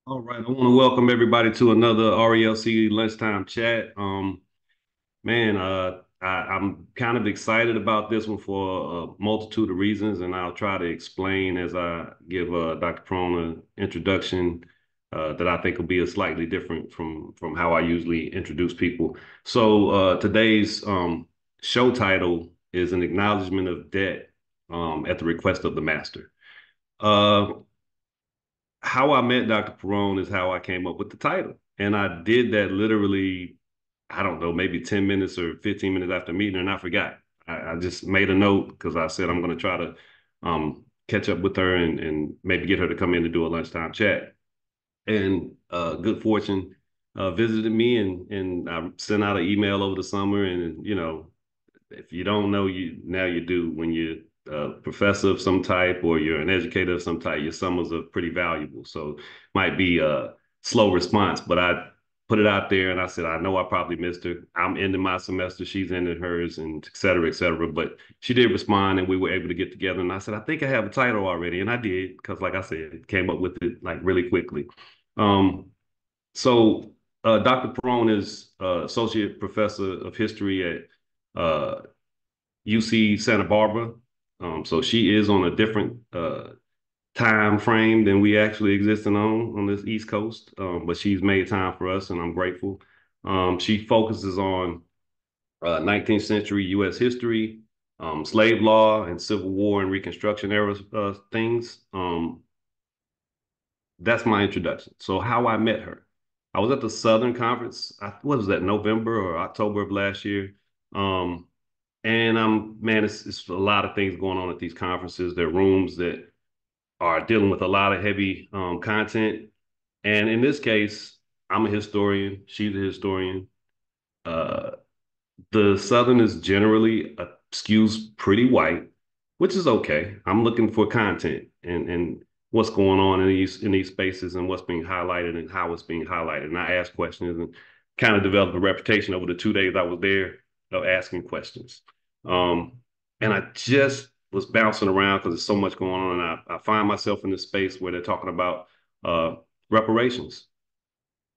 All right, I want to welcome everybody to another RELC lunchtime chat. Man, I'm kind of excited about this one for a multitude of reasons, and I'll try to explain as I give Dr. Perrone an introduction that I think will be a slightly different from how I usually introduce people. So today's show title is an acknowledgement of debt at the request of the master. Uh, how I met Dr. Perrone is how I came up with the title. And I did that literally, I don't know, maybe 10 minutes or 15 minutes after meeting her, and I forgot. I just made a note because I said I'm going to try to catch up with her and maybe get her to come in to do a lunchtime chat. And good fortune visited me and I sent out an email over the summer. And, if you don't know, you now you do. When you're a professor of some type or you're an educator of some type, your summers are pretty valuable. So might be a slow response, but I put it out there and I said, I know I probably missed her. I'm ending my semester, she's ending hers, and et cetera, et cetera. But she did respond and we were able to get together. And I said, I think I have a title already. And I did, because like I said, came up with it like really quickly. Um, so Dr. Perrone is associate professor of history at UC Santa Barbara. So she is on a different time frame than we actually existing on this East Coast. But she's made time for us, and I'm grateful. She focuses on 19th century U.S. history, slave law, and Civil War and Reconstruction era things. That's my introduction. So how I met her. I was at the Southern Conference. What was that, November or October of last year? Um, and man, it's a lot of things going on at these conferences. There are rooms that are dealing with a lot of heavy content. And in this case, I'm a historian. She's a historian. Uh, the Southern is generally skews pretty white, which is okay. I'm looking for content and what's going on in these spaces and what's being highlighted and how it's being highlighted. And I ask questions and kind of developed a reputation over the 2 days I was there of asking questions. Um, and I just was bouncing around because there's so much going on, and I find myself in this space where they're talking about uh, reparations.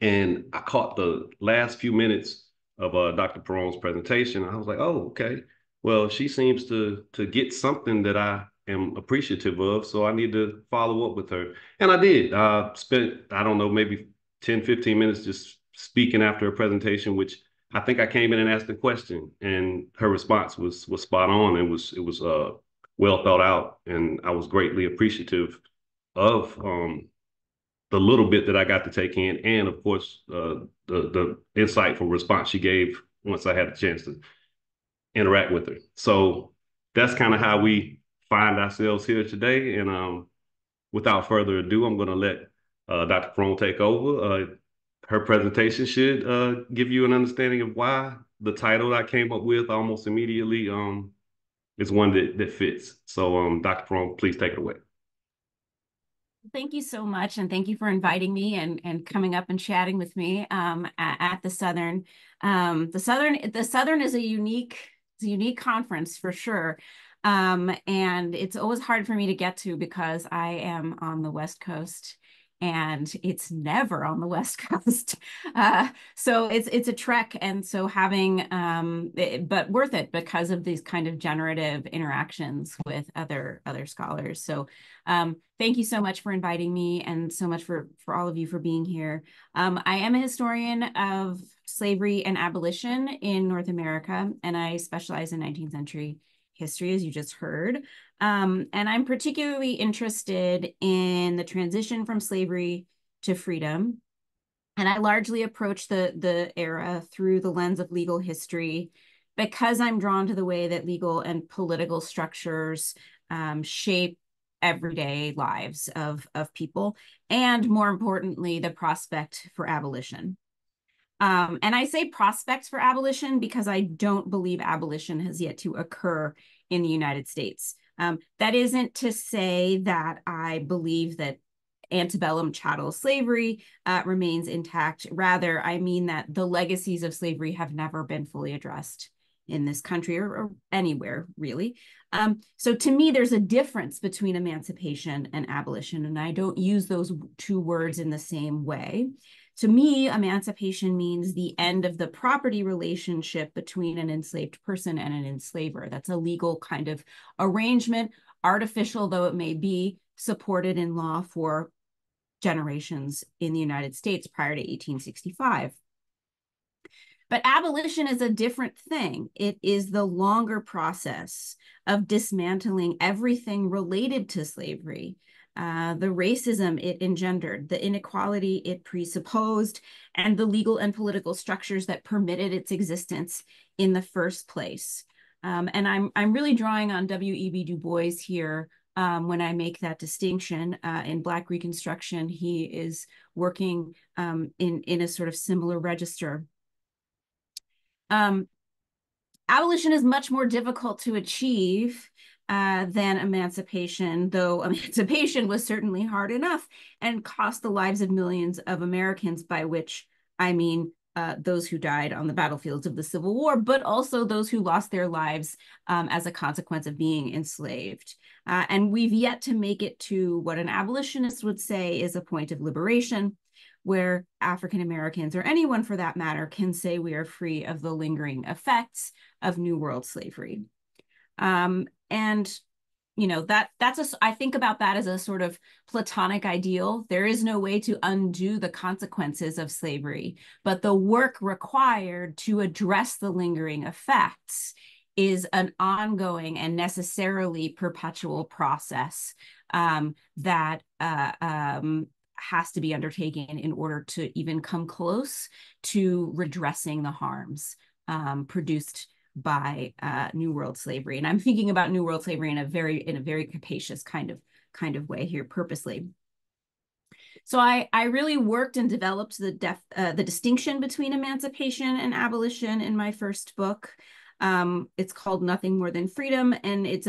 And I caught the last few minutes of Dr. Perrone's presentation. I was like, oh, okay. Well, she seems to get something that I am appreciative of. So I need to follow up with her. And I did. I spent, I don't know, maybe 10, 15 minutes just speaking after her presentation, which I think I came in and asked a question. And her response was spot on. It was well thought out. And I was greatly appreciative of the little bit that I got to take in, and of course, the insightful response she gave once I had a chance to interact with her. So that's kind of how we find ourselves here today. And without further ado, I'm going to let Dr. Perrone take over. Her presentation should give you an understanding of why the title I came up with almost immediately is one that fits. So, Dr. Perrone, please take it away. Thank you so much, and thank you for inviting me and coming up and chatting with me at the Southern. The Southern is a unique conference for sure. And it's always hard for me to get to because I am on the West Coast and it's never on the West Coast. So it's a trek, and so having but worth it because of these kind of generative interactions with other scholars. So thank you so much for inviting me, and so much for all of you for being here. I am a historian of slavery and abolition in North America, and I specialize in 19th century history, as you just heard. And I'm particularly interested in the transition from slavery to freedom. And I largely approach the era through the lens of legal history because I'm drawn to the way that legal and political structures shape everyday lives of people, and more importantly, the prospect for abolition. And I say prospects for abolition because I don't believe abolition has yet to occur in the United States. That isn't to say that I believe that antebellum chattel slavery remains intact. Rather, I mean that the legacies of slavery have never been fully addressed in this country or anywhere, really. So to me, there's a difference between emancipation and abolition, and I don't use those two words in the same way. To me, emancipation means the end of the property relationship between an enslaved person and an enslaver. That's a legal kind of arrangement, artificial though it may be, supported in law for generations in the United States prior to 1865. But abolition is a different thing. It is the longer process of dismantling everything related to slavery, the racism it engendered, the inequality it presupposed, and the legal and political structures that permitted its existence in the first place. And I'm really drawing on W.E.B. Du Bois here when I make that distinction. In Black Reconstruction, he is working in a sort of similar register. Abolition is much more difficult to achieve than emancipation, though emancipation was certainly hard enough and cost the lives of millions of Americans, by which I mean those who died on the battlefields of the Civil War, but also those who lost their lives as a consequence of being enslaved. And we've yet to make it to what an abolitionist would say is a point of liberation, where African Americans, or anyone for that matter, can say we are free of the lingering effects of New World slavery. And you know, I think about that as a sort of Platonic ideal. There is no way to undo the consequences of slavery, but the work required to address the lingering effects is an ongoing and necessarily perpetual process that has to be undertaken in order to even come close to redressing the harms produced by New World slavery. And I'm thinking about New World slavery in a very capacious kind of way here, purposely. So I really worked and developed the distinction between emancipation and abolition in my first book. It's called Nothing More Than Freedom, and it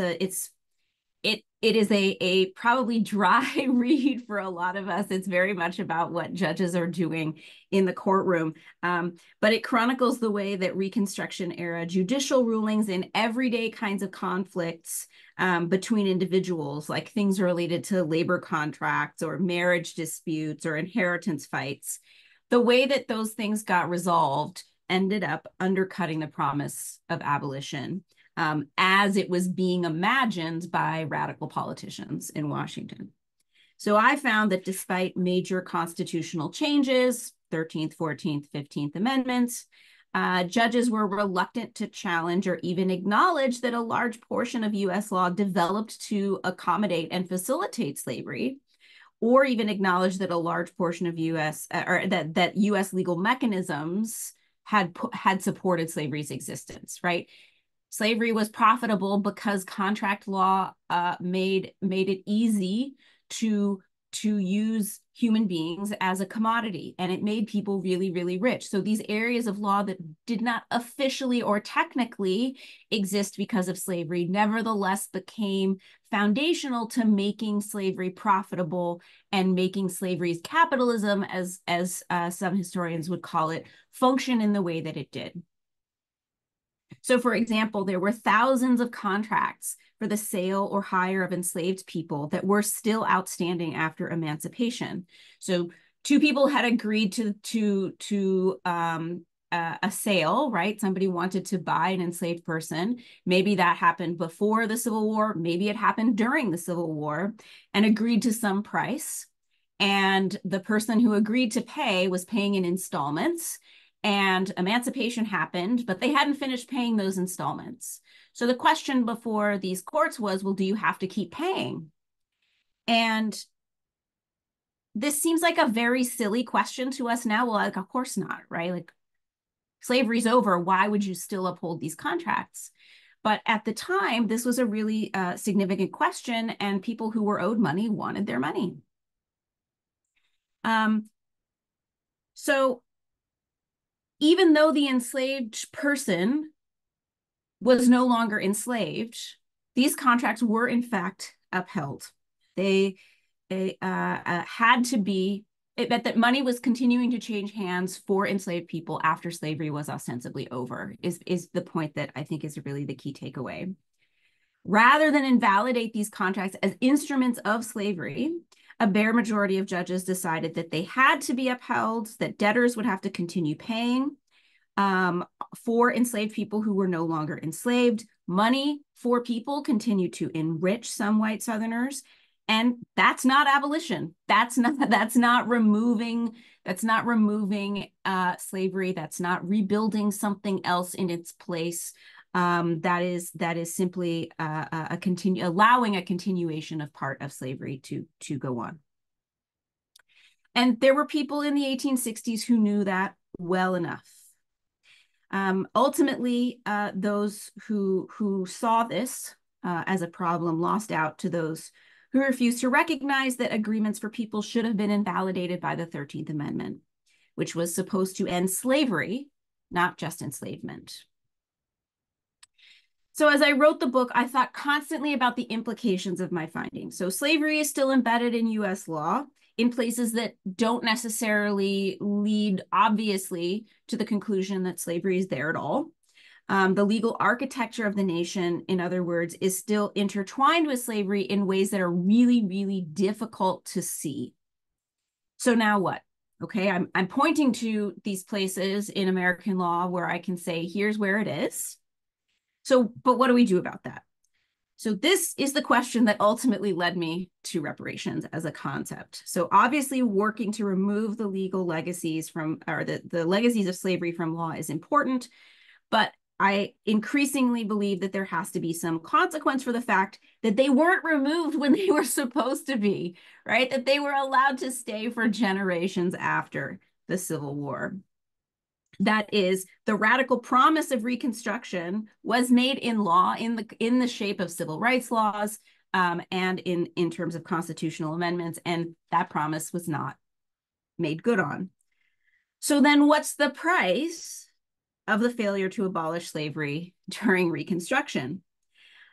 is a probably dry read for a lot of us. It's very much about what judges are doing in the courtroom. But it chronicles the way that Reconstruction era judicial rulings in everyday kinds of conflicts between individuals, like things related to labor contracts or marriage disputes or inheritance fights, the way that those things got resolved ended up undercutting the promise of abolition. As it was being imagined by radical politicians in Washington. So I found that despite major constitutional changes, 13th, 14th, 15th Amendments, judges were reluctant to challenge or even acknowledge that a large portion of US law developed to accommodate and facilitate slavery, or even acknowledge that a large portion of US, or that US legal mechanisms had supported slavery's existence, right? Slavery was profitable because contract law made it easy to use human beings as a commodity, and it made people really rich. So these areas of law that did not officially or technically exist because of slavery nevertheless became foundational to making slavery profitable and making slavery's capitalism, as some historians would call it, function in the way that it did. So, for example, there were thousands of contracts for the sale or hire of enslaved people that were still outstanding after emancipation. So, two people had agreed to a sale, right? Somebody wanted to buy an enslaved person. Maybe that happened before the Civil War. Maybe it happened during the Civil War, and agreed to some price. And the person who agreed to pay was paying in installments. And emancipation happened, but they hadn't finished paying those installments. So the question before these courts was, well, do you have to keep paying? And this seems like a very silly question to us now. Well, like, of course not, right? Like, slavery's over. Why would you still uphold these contracts? But at the time, this was a really significant question, and people who were owed money wanted their money. So even though the enslaved person was no longer enslaved, these contracts were in fact upheld. They had to be, that money was continuing to change hands for enslaved people after slavery was ostensibly over, is the point that I think is really the key takeaway. Rather than invalidate these contracts as instruments of slavery, a bare majority of judges decided that they had to be upheld, that debtors would have to continue paying for enslaved people who were no longer enslaved. Money for people continued to enrich some white Southerners. And that's not abolition. That's not removing slavery. That's not rebuilding something else in its place. That is simply allowing a continuation of part of slavery to go on. And there were people in the 1860s who knew that well enough. Ultimately, those who saw this as a problem lost out to those who refused to recognize that agreements for people should have been invalidated by the 13th Amendment, which was supposed to end slavery, not just enslavement. So as I wrote the book, I thought constantly about the implications of my findings. So slavery is still embedded in US law in places that don't necessarily lead, obviously, to the conclusion that slavery is there at all. The legal architecture of the nation, in other words, is still intertwined with slavery in ways that are really, really difficult to see. So now what? Okay, I'm pointing to these places in American law where I can say, here's where it is. So, but what do we do about that? So this is the question that ultimately led me to reparations as a concept. So obviously working to remove the legal legacies from, or the legacies of slavery from law is important, but I increasingly believe that there has to be some consequence for the fact that they weren't removed when they were supposed to be, right? That they were allowed to stay for generations after the Civil War. That is, the radical promise of Reconstruction was made in law in the shape of civil rights laws and in terms of constitutional amendments, and that promise was not made good on. So then what's the price of the failure to abolish slavery during Reconstruction?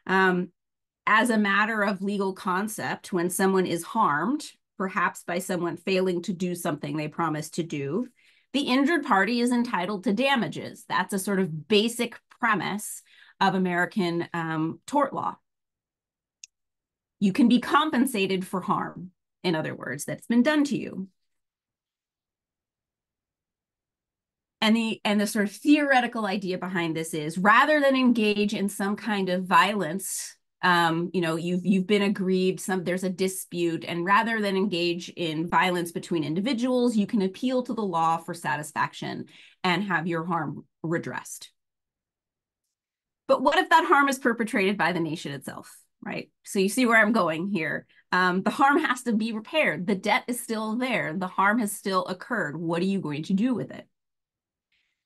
As a matter of legal concept, when someone is harmed, perhaps by someone failing to do something they promised to do, the injured party is entitled to damages. That's a sort of basic premise of American tort law. You can be compensated for harm, in other words, that's been done to you. And the sort of theoretical idea behind this is, rather than engage in some kind of violence, you've been aggrieved, there's a dispute, and rather than engage in violence between individuals, you can appeal to the law for satisfaction and have your harm redressed. But what if that harm is perpetrated by the nation itself, right? So you see where I'm going here. The harm has to be repaired. The debt is still there. The harm has still occurred. What are you going to do with it?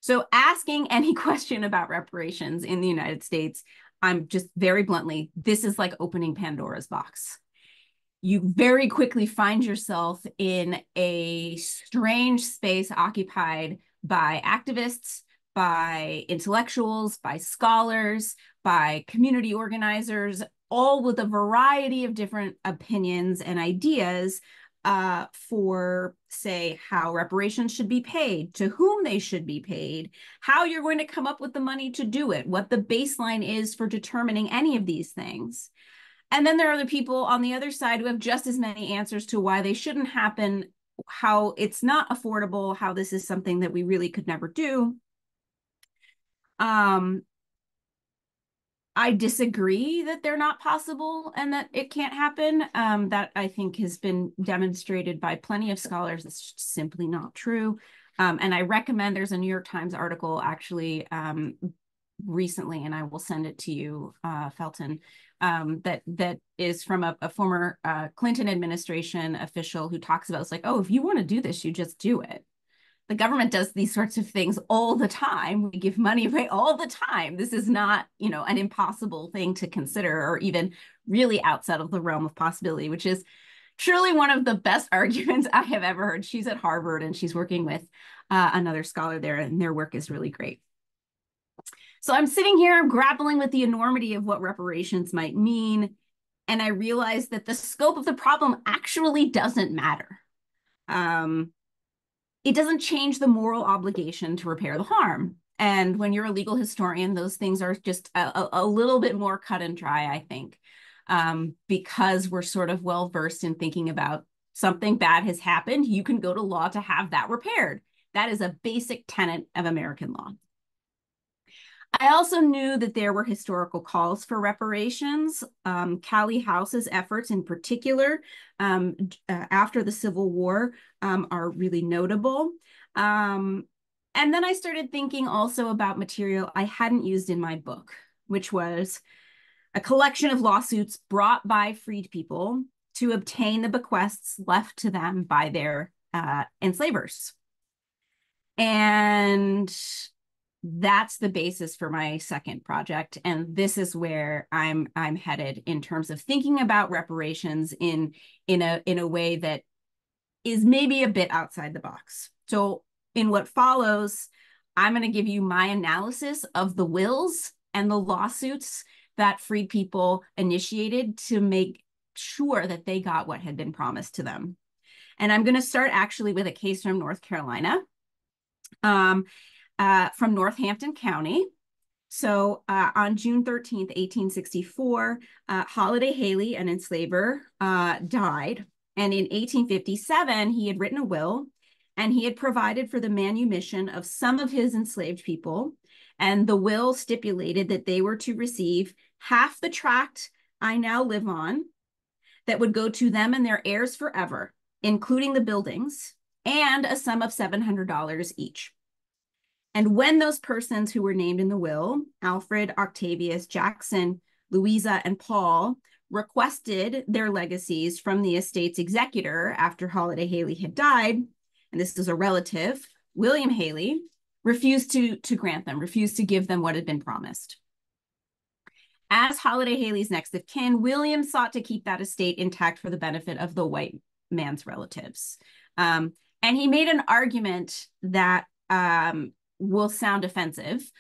So asking any question about reparations in the United States, I'm just very bluntly, this is like opening Pandora's box. You very quickly find yourself in a strange space occupied by activists, by intellectuals, by scholars, by community organizers, all with a variety of different opinions and ideas for, say, how reparations should be paid, to whom they should be paid, how you're going to come up with the money to do it, what the baseline is for determining any of these things. And then there are the people on the other side who have just as many answers to why they shouldn't happen, how it's not affordable, how this is something that we really could never do. I disagree that they're not possible and that it can't happen. That I think has been demonstrated by plenty of scholars. It's simply not true. And I recommend, there's a New York Times article actually recently, and I will send it to you, Felton, that is from a former Clinton administration official who talks about, it's like, oh, if you want to do this, you just do it. The government does these sorts of things all the time. We give money away all the time. This is not, an impossible thing to consider, or even really outside of the realm of possibility, which is truly one of the best arguments I have ever heard. She's at Harvard and she's working with another scholar there, and their work is really great. So I'm sitting here grappling with the enormity of what reparations might mean, and I realized that the scope of the problem actually doesn't matter. It doesn't change the moral obligation to repair the harm. And when you're a legal historian, those things are just a little bit more cut and dry, I think, because we're sort of well versed in thinking about something bad has happened. You can go to law to have that repaired. That is a basic tenet of American law. I also knew that there were historical calls for reparations. Callie House's efforts in particular after the Civil War are really notable. And then I started thinking also about material I hadn't used in my book, which was a collection of lawsuits brought by freed people to obtain the bequests left to them by their enslavers. And that's the basis for my second project. And this is where I'm headed in terms of thinking about reparations in a way that is maybe a bit outside the box. So in what follows, I'm going to give you my analysis of the wills and the lawsuits that freed people initiated to make sure that they got what had been promised to them. And I'm going to start actually with a case from North Carolina, from Northampton County. So on June 13th, 1864, Holiday Haley, an enslaver, died. And in 1857, he had written a will, and he had provided for the manumission of some of his enslaved people. And the will stipulated that they were to receive half the tract I now live on that would go to them and their heirs forever, including the buildings, and a sum of $700 each. And when those persons who were named in the will, Alfred, Octavius, Jackson, Louisa, and Paul, requested their legacies from the estate's executor after Holiday Haley had died, and this is a relative, William Haley, refused to grant them, refused to give them what had been promised. As Holiday Haley's next of kin, William sought to keep that estate intact for the benefit of the white man's relatives. And he made an argument that will sound offensive.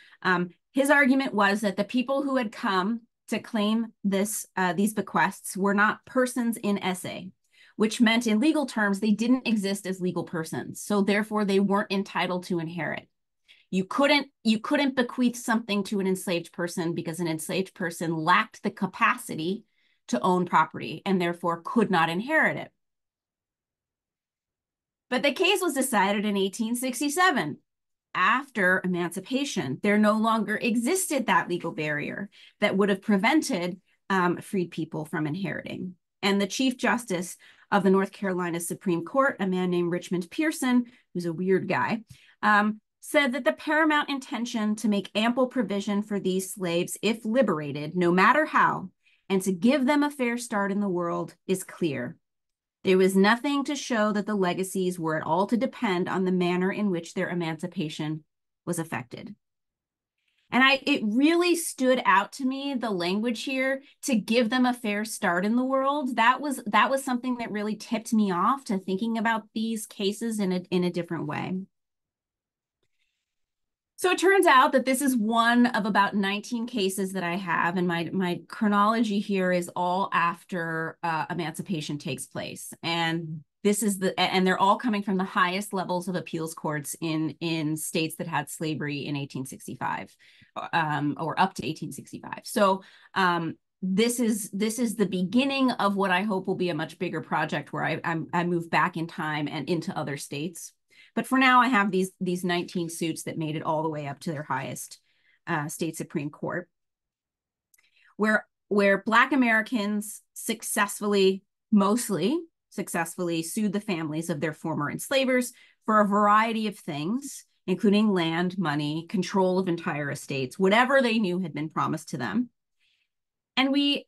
His argument was that the people who had come to claim these bequests were not persons in esse, which meant in legal terms, they didn't exist as legal persons. So therefore they weren't entitled to inherit. You couldn't bequeath something to an enslaved person because an enslaved person lacked the capacity to own property and therefore could not inherit it. But the case was decided in 1867. After emancipation, there no longer existed that legal barrier that would have prevented freed people from inheriting. And the Chief Justice of the North Carolina Supreme Court, a man named Richmond Pearson, who's a weird guy, said that the paramount intention to make ample provision for these slaves, if liberated, no matter how, and to give them a fair start in the world is clear. There was nothing to show that the legacies were at all to depend on the manner in which their emancipation was effected. And it really stood out to me, the language here, to give them a fair start in the world. That was something that really tipped me off to thinking about these cases in a different way. So it turns out that this is one of about 19 cases that I have, and my chronology here is all after emancipation takes place. And and they're all coming from the highest levels of appeals courts in states that had slavery in 1865, or up to 1865. So this is the beginning of what I hope will be a much bigger project where I move back in time and into other states. But for now, I have these 19 suits that made it all the way up to their highest state Supreme Court, where Black Americans mostly successfully sued the families of their former enslavers for a variety of things, including land, money, control of entire estates, whatever they knew had been promised to them. And we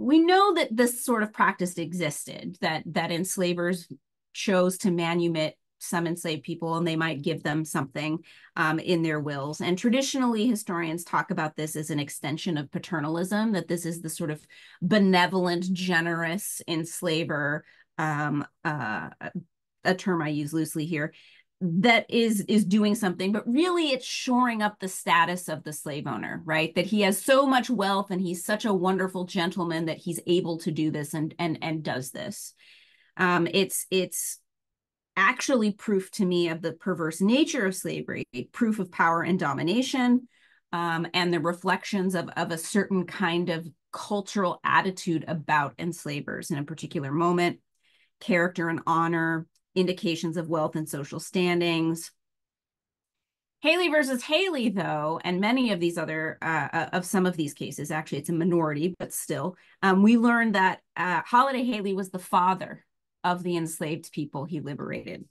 know that this sort of practice existed, that enslavers chose to manumit some enslaved people, and they might give them something in their wills. And traditionally, historians talk about this as an extension of paternalism, that this is the sort of benevolent, generous enslaver, a term I use loosely here, that is doing something, but really it's shoring up the status of the slave owner, right? That he has so much wealth and he's such a wonderful gentleman that he's able to do this and does this. It's actually proof to me of the perverse nature of slavery, proof of power and domination, and the reflections of a certain kind of cultural attitude about enslavers in a particular moment, character and honor, indications of wealth and social standings. Haley versus Haley, though, and many of these other, of some of these cases, actually it's a minority, but still, we learned that Holiday Haley was the father of the enslaved people he liberated.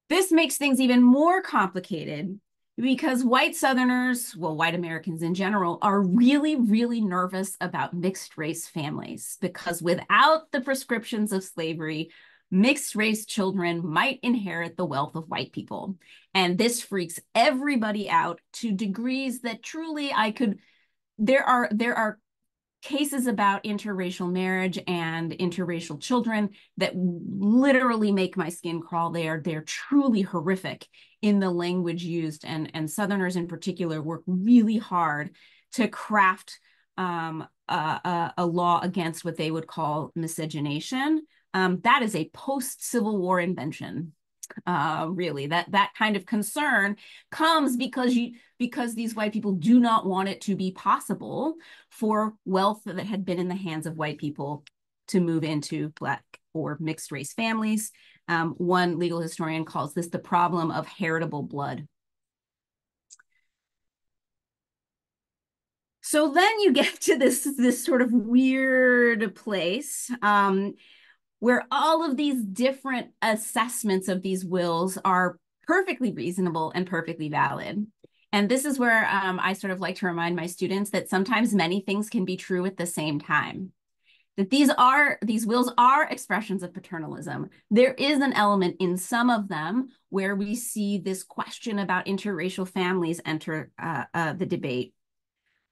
This makes things even more complicated because white Southerners, well, white Americans in general, are really, really nervous about mixed race families because without the prescriptions of slavery, mixed race children might inherit the wealth of white people. And this freaks everybody out to degrees that truly there are cases about interracial marriage and interracial children that literally make my skin crawl. They're truly horrific in the language used, and Southerners in particular work really hard to craft a law against what they would call miscegenation. That is a post-Civil War invention. Really, that kind of concern comes because these white people do not want it to be possible for wealth that had been in the hands of white people to move into Black or mixed race families. One legal historian calls this the problem of heritable blood. So then you get to this sort of weird place where all of these different assessments of these wills are perfectly reasonable and perfectly valid. And this is where I sort of like to remind my students that sometimes many things can be true at the same time. That these wills are expressions of paternalism. There is an element in some of them where we see this question about interracial families enter the debate.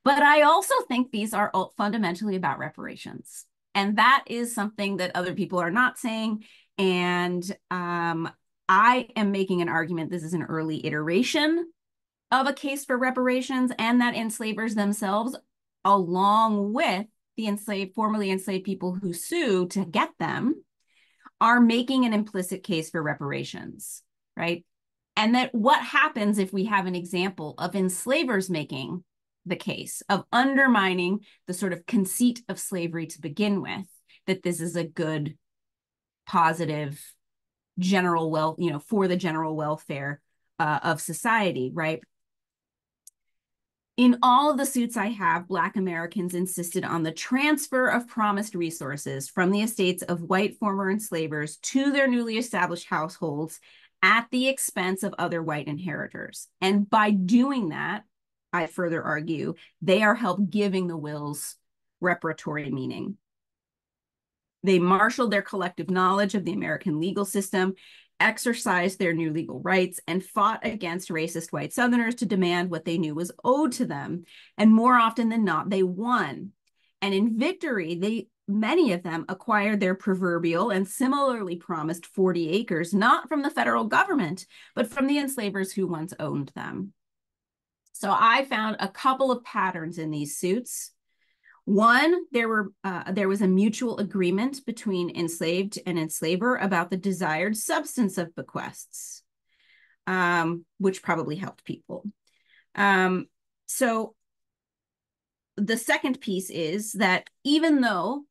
But I also think these are fundamentally about reparations. And that is something that other people are not saying. And I am making an argument, this is an early iteration of a case for reparations, and that enslavers themselves, along with the formerly enslaved people who sue to get them, are making an implicit case for reparations, right? And that what happens if we have an example of enslavers making the case of undermining the sort of conceit of slavery to begin with, that this is a good, positive, general for the general welfare of society, right? In all of the suits I have, Black Americans insisted on the transfer of promised resources from the estates of white former enslavers to their newly established households at the expense of other white inheritors. And by doing that, I further argue, they are helped giving the wills reparatory meaning. They marshaled their collective knowledge of the American legal system, exercised their new legal rights, and fought against racist white Southerners to demand what they knew was owed to them. And more often than not, they won. And in victory, many of them acquired their proverbial and similarly promised 40 acres, not from the federal government, but from the enslavers who once owned them. So I found a couple of patterns in these suits. One, there was a mutual agreement between enslaved and enslaver about the desired substance of bequests, which probably helped people. So the second piece is that even though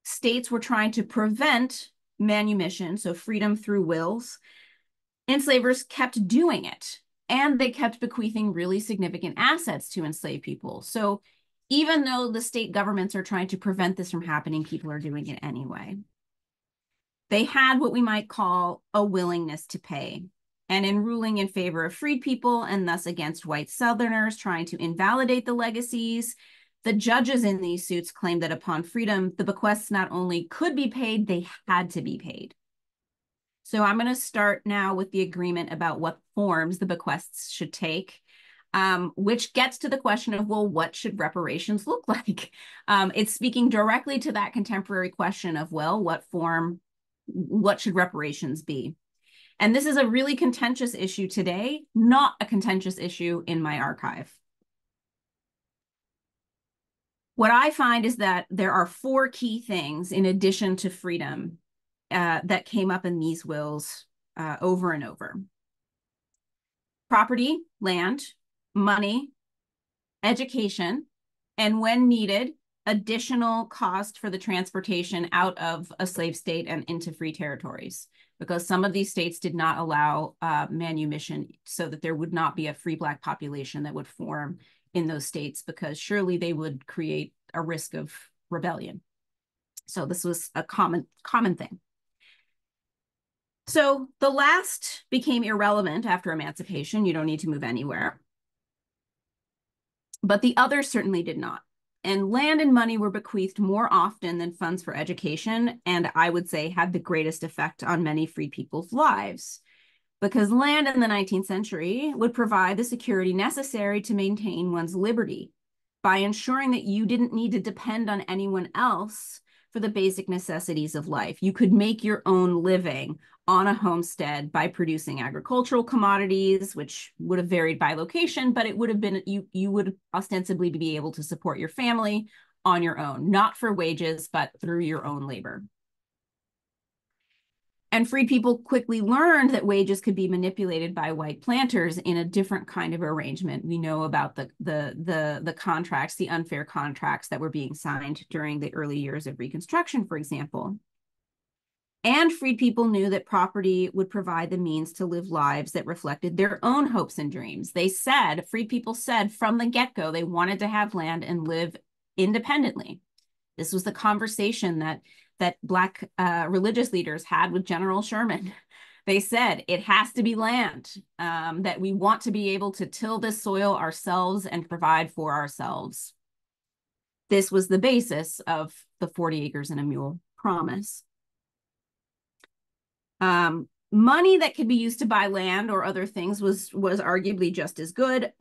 states were trying to prevent manumission, so freedom through wills, enslavers kept doing it. And they kept bequeathing really significant assets to enslaved people. So even though the state governments are trying to prevent this from happening, people are doing it anyway. They had what we might call a willingness to pay. And in ruling in favor of freed people and thus against white Southerners trying to invalidate the legacies, the judges in these suits claimed that upon freedom, the bequests not only could be paid, they had to be paid. So I'm going to start now with the agreement about what forms the bequests should take, which gets to the question of, well, what should reparations look like? It's speaking directly to that contemporary question of, well, what should reparations be? And this is a really contentious issue today, not a contentious issue in my archive. What I find is that there are four key things in addition to freedom that came up in these wills over and over. Property, land, money, education, and when needed, additional cost for the transportation out of a slave state and into free territories, because some of these states did not allow manumission, so that there would not be a free Black population that would form in those states, because surely they would create a risk of rebellion. So this was a common thing. So the last became irrelevant after emancipation. You don't need to move anywhere. But the others certainly did not. And land and money were bequeathed more often than funds for education, and I would say had the greatest effect on many free people's lives. Because land in the 19th century would provide the security necessary to maintain one's liberty by ensuring that you didn't need to depend on anyone else for the basic necessities of life. You could make your own living on a homestead by producing agricultural commodities, which would have varied by location, but it would have been, you would ostensibly be able to support your family on your own, not for wages, but through your own labor. And free people quickly learned that wages could be manipulated by white planters in a different kind of arrangement. We know about the contracts, the unfair contracts that were being signed during the early years of Reconstruction, for example. And freed people knew that property would provide the means to live lives that reflected their own hopes and dreams. Free people said from the get-go, they wanted to have land and live independently. This was the conversation that Black religious leaders had with General Sherman. They said, it has to be land, that we want to be able to till this soil ourselves and provide for ourselves. This was the basis of the 40 acres and a mule promise. Money that could be used to buy land or other things was arguably just as good.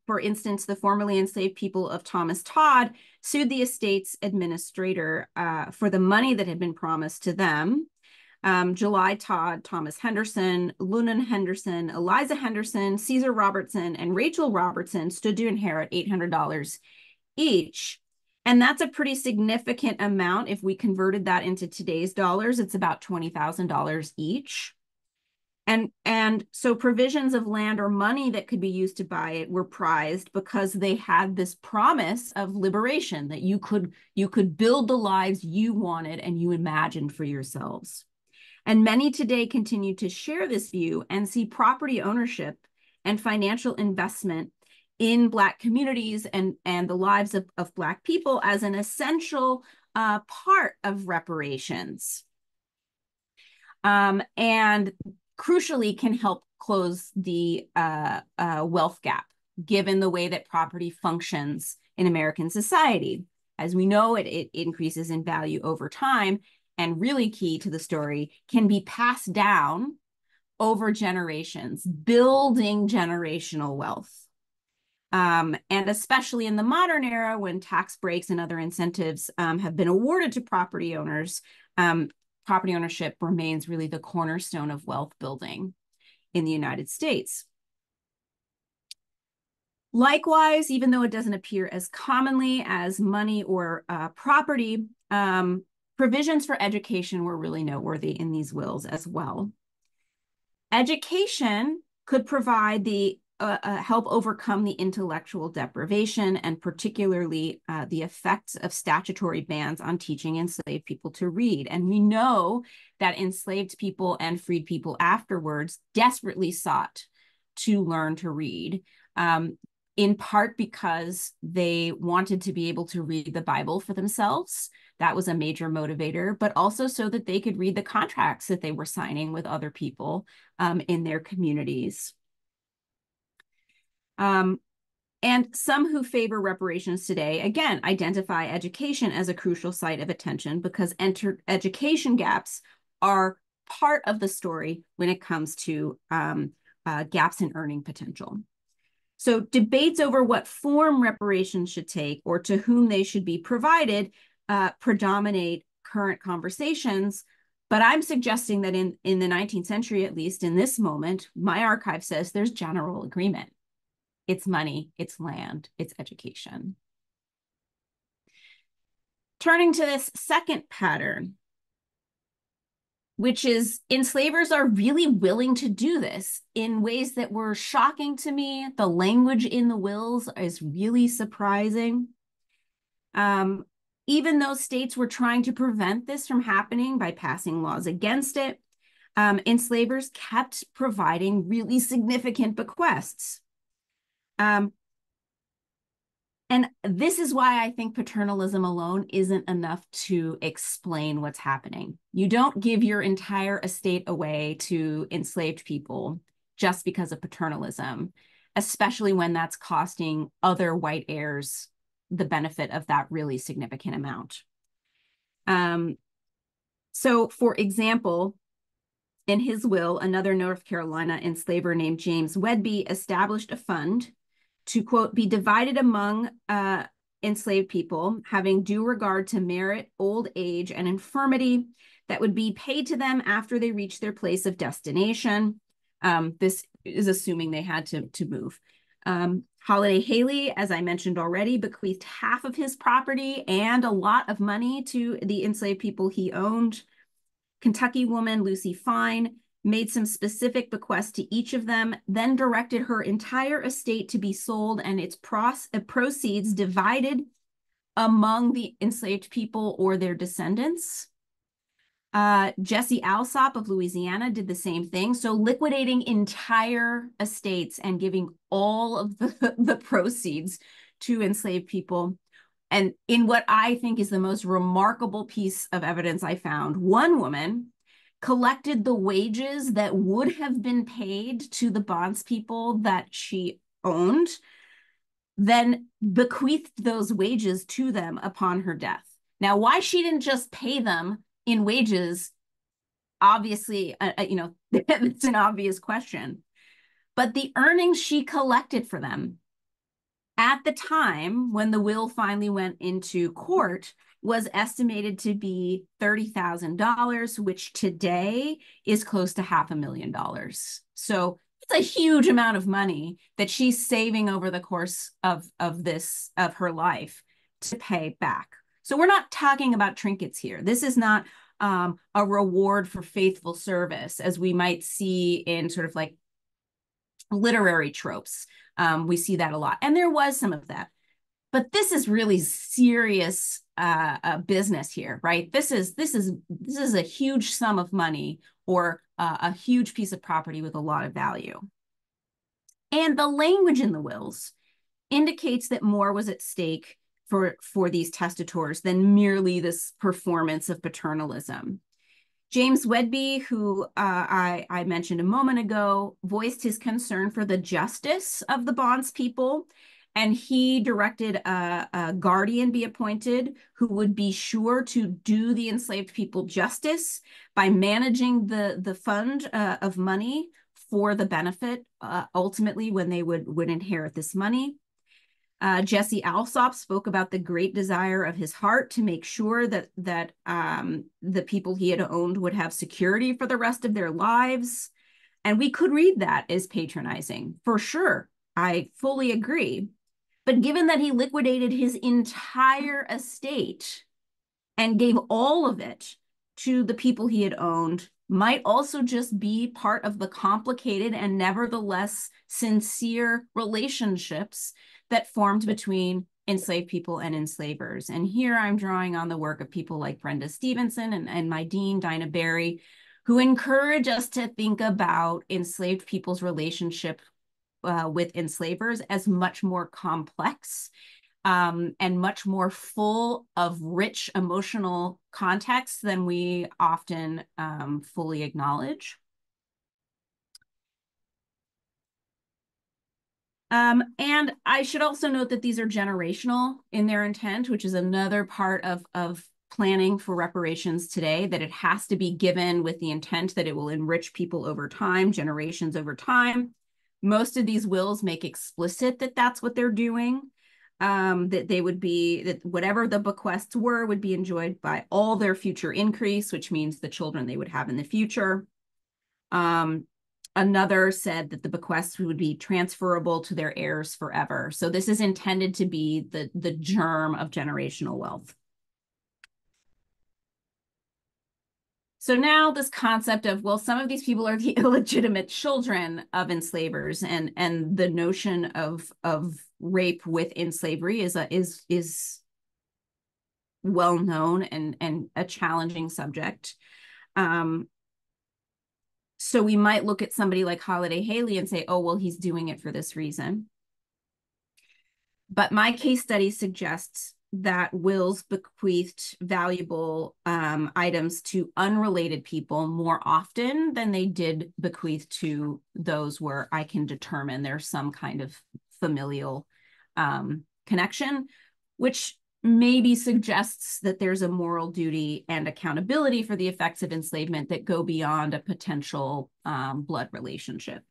For instance, the formerly enslaved people of Thomas Todd sued the estate's administrator for the money that had been promised to them. July Todd, Thomas Henderson, Lunan Henderson, Eliza Henderson, Caesar Robertson, and Rachel Robertson stood to inherit $800 each. And that's a pretty significant amount. If we converted that into today's dollars, it's about $20,000 each. And so provisions of land or money that could be used to buy it were prized because they had this promise of liberation, that you could build the lives you wanted and you imagined for yourselves. And many today continue to share this view and see property ownership and financial investment in Black communities and the lives of Black people as an essential part of reparations. And crucially can help close the wealth gap, given the way that property functions in American society. As we know, it increases in value over time, and really key to the story, can be passed down over generations, building generational wealth. And especially in the modern era, when tax breaks and other incentives have been awarded to property owners, property ownership remains really the cornerstone of wealth building in the United States. Likewise, even though it doesn't appear as commonly as money or property, provisions for education were really noteworthy in these wills as well. Education could provide the help overcome the intellectual deprivation, and particularly the effects of statutory bans on teaching enslaved people to read. And we know that enslaved people and freed people afterwards desperately sought to learn to read, in part because they wanted to be able to read the Bible for themselves. That was a major motivator, but also so that they could read the contracts that they were signing with other people in their communities. And some who favor reparations today, again, identify education as a crucial site of attention because education gaps are part of the story when it comes to gaps in earning potential. So debates over what form reparations should take or to whom they should be provided predominate current conversations. But I'm suggesting that in the 19th century, at least in this moment, my archive says there's general agreement. It's money, it's land, it's education. Turning to this second pattern, which is enslavers are really willing to do this in ways that were shocking to me. The language in the wills is really surprising. Even though states were trying to prevent this from happening by passing laws against it, enslavers kept providing really significant bequests. And this is why I think paternalism alone isn't enough to explain what's happening. You don't give your entire estate away to enslaved people just because of paternalism, especially when that's costing other white heirs the benefit of that really significant amount. So, for example, in his will, another North Carolina enslaver named James Wedby established a fund to, quote, be divided among enslaved people, having due regard to merit, old age, and infirmity, that would be paid to them after they reach their place of destination. This is assuming they had to move. Holiday Haley, as I mentioned already, bequeathed half of his property and a lot of money to the enslaved people he owned. Kentucky woman Lucy Fine made some specific bequests to each of them, then directed her entire estate to be sold and its proceeds divided among the enslaved people or their descendants. Jesse Alsop of Louisiana did the same thing. So liquidating entire estates and giving all of the proceeds to enslaved people. And in what I think is the most remarkable piece of evidence I found, one woman collected the wages that would have been paid to the bondspeople that she owned, then bequeathed those wages to them upon her death. Now, why she didn't just pay them in wages, obviously, it's an obvious question. But the earnings she collected for them at the time when the will finally went into court was estimated to be $30,000, which today is close to $500,000. So it's a huge amount of money that she's saving over the course of her life to pay back. So we're not talking about trinkets here. This is not a reward for faithful service, as we might see in sort of like literary tropes. We see that a lot, and there was some of that. But this is really serious business here, right? This is a huge sum of money or a huge piece of property with a lot of value. And the language in the wills indicates that more was at stake for these testators than merely this performance of paternalism. James Wedby, who I mentioned a moment ago, voiced his concern for the justice of the bondspeople, and he directed a guardian be appointed who would be sure to do the enslaved people justice by managing the fund of money for the benefit, ultimately, when they would inherit this money. Jesse Alsop spoke about the great desire of his heart to make sure that the people he had owned would have security for the rest of their lives. And we could read that as patronizing, for sure. I fully agree. But given that he liquidated his entire estate and gave all of it to the people he had owned, might also just be part of the complicated and nevertheless sincere relationships that formed between enslaved people and enslavers. And here I'm drawing on the work of people like Brenda Stevenson and my dean, Dinah Barry, who encourage us to think about enslaved people's relationship with enslavers as much more complex and much more full of rich emotional context than we often fully acknowledge. And I should also note that these are generational in their intent, which is another part of planning for reparations today, that it has to be given with the intent that it will enrich people over time, generations over time. Most of these wills make explicit that that's what they're doing, that they would be, that whatever the bequests were would be enjoyed by all their future increase, which means the children they would have in the future. Another said that the bequests would be transferable to their heirs forever. So this is intended to be the germ of generational wealth. So now this concept of, well, some of these people are the illegitimate children of enslavers, and the notion of rape within slavery is well known and a challenging subject. So we might look at somebody like Holiday Haley and say, oh, well, he's doing it for this reason. But my case study suggests that wills bequeathed valuable items to unrelated people more often than they did bequeath to those where I can determine there's some kind of familial connection, which maybe suggests that there's a moral duty and accountability for the effects of enslavement that go beyond a potential blood relationship.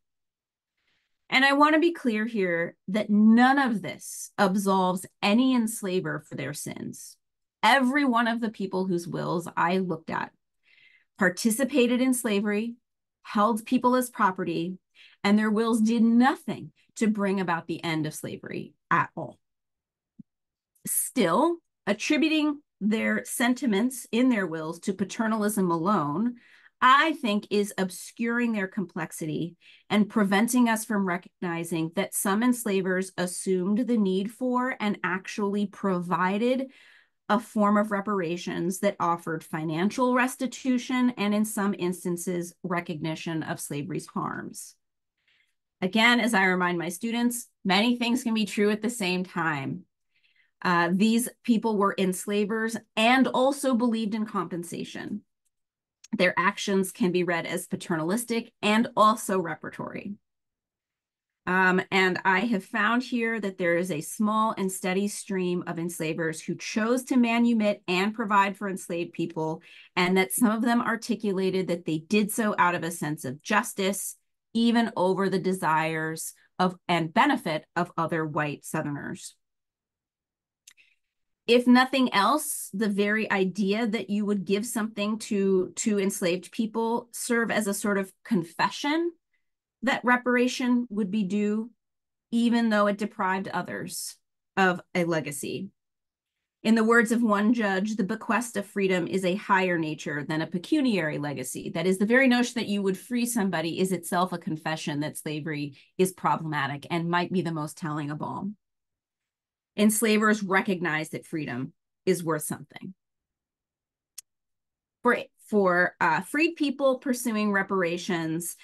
And I want to be clear here that none of this absolves any enslaver for their sins. Every one of the people whose wills I looked at participated in slavery, held people as property, and their wills did nothing to bring about the end of slavery at all. Still, attributing their sentiments in their wills to paternalism alone, I think, is obscuring their complexity and preventing us from recognizing that some enslavers assumed the need for and actually provided a form of reparations that offered financial restitution and, in some instances, recognition of slavery's harms. Again, as I remind my students, many things can be true at the same time. These people were enslavers and also believed in compensation. Their actions can be read as paternalistic and also reparatory. And I have found here that there is a small and steady stream of enslavers who chose to manumit and provide for enslaved people, and that some of them articulated that they did so out of a sense of justice, even over the desires of and benefit of other white Southerners. If nothing else, the very idea that you would give something to enslaved people serve as a sort of confession that reparation would be due, even though it deprived others of a legacy. In the words of one judge, the bequest of freedom is a higher nature than a pecuniary legacy. That is, the very notion that you would free somebody is itself a confession that slavery is problematic and might be the most telling of all. Enslavers recognize that freedom is worth something. For freed people, pursuing reparations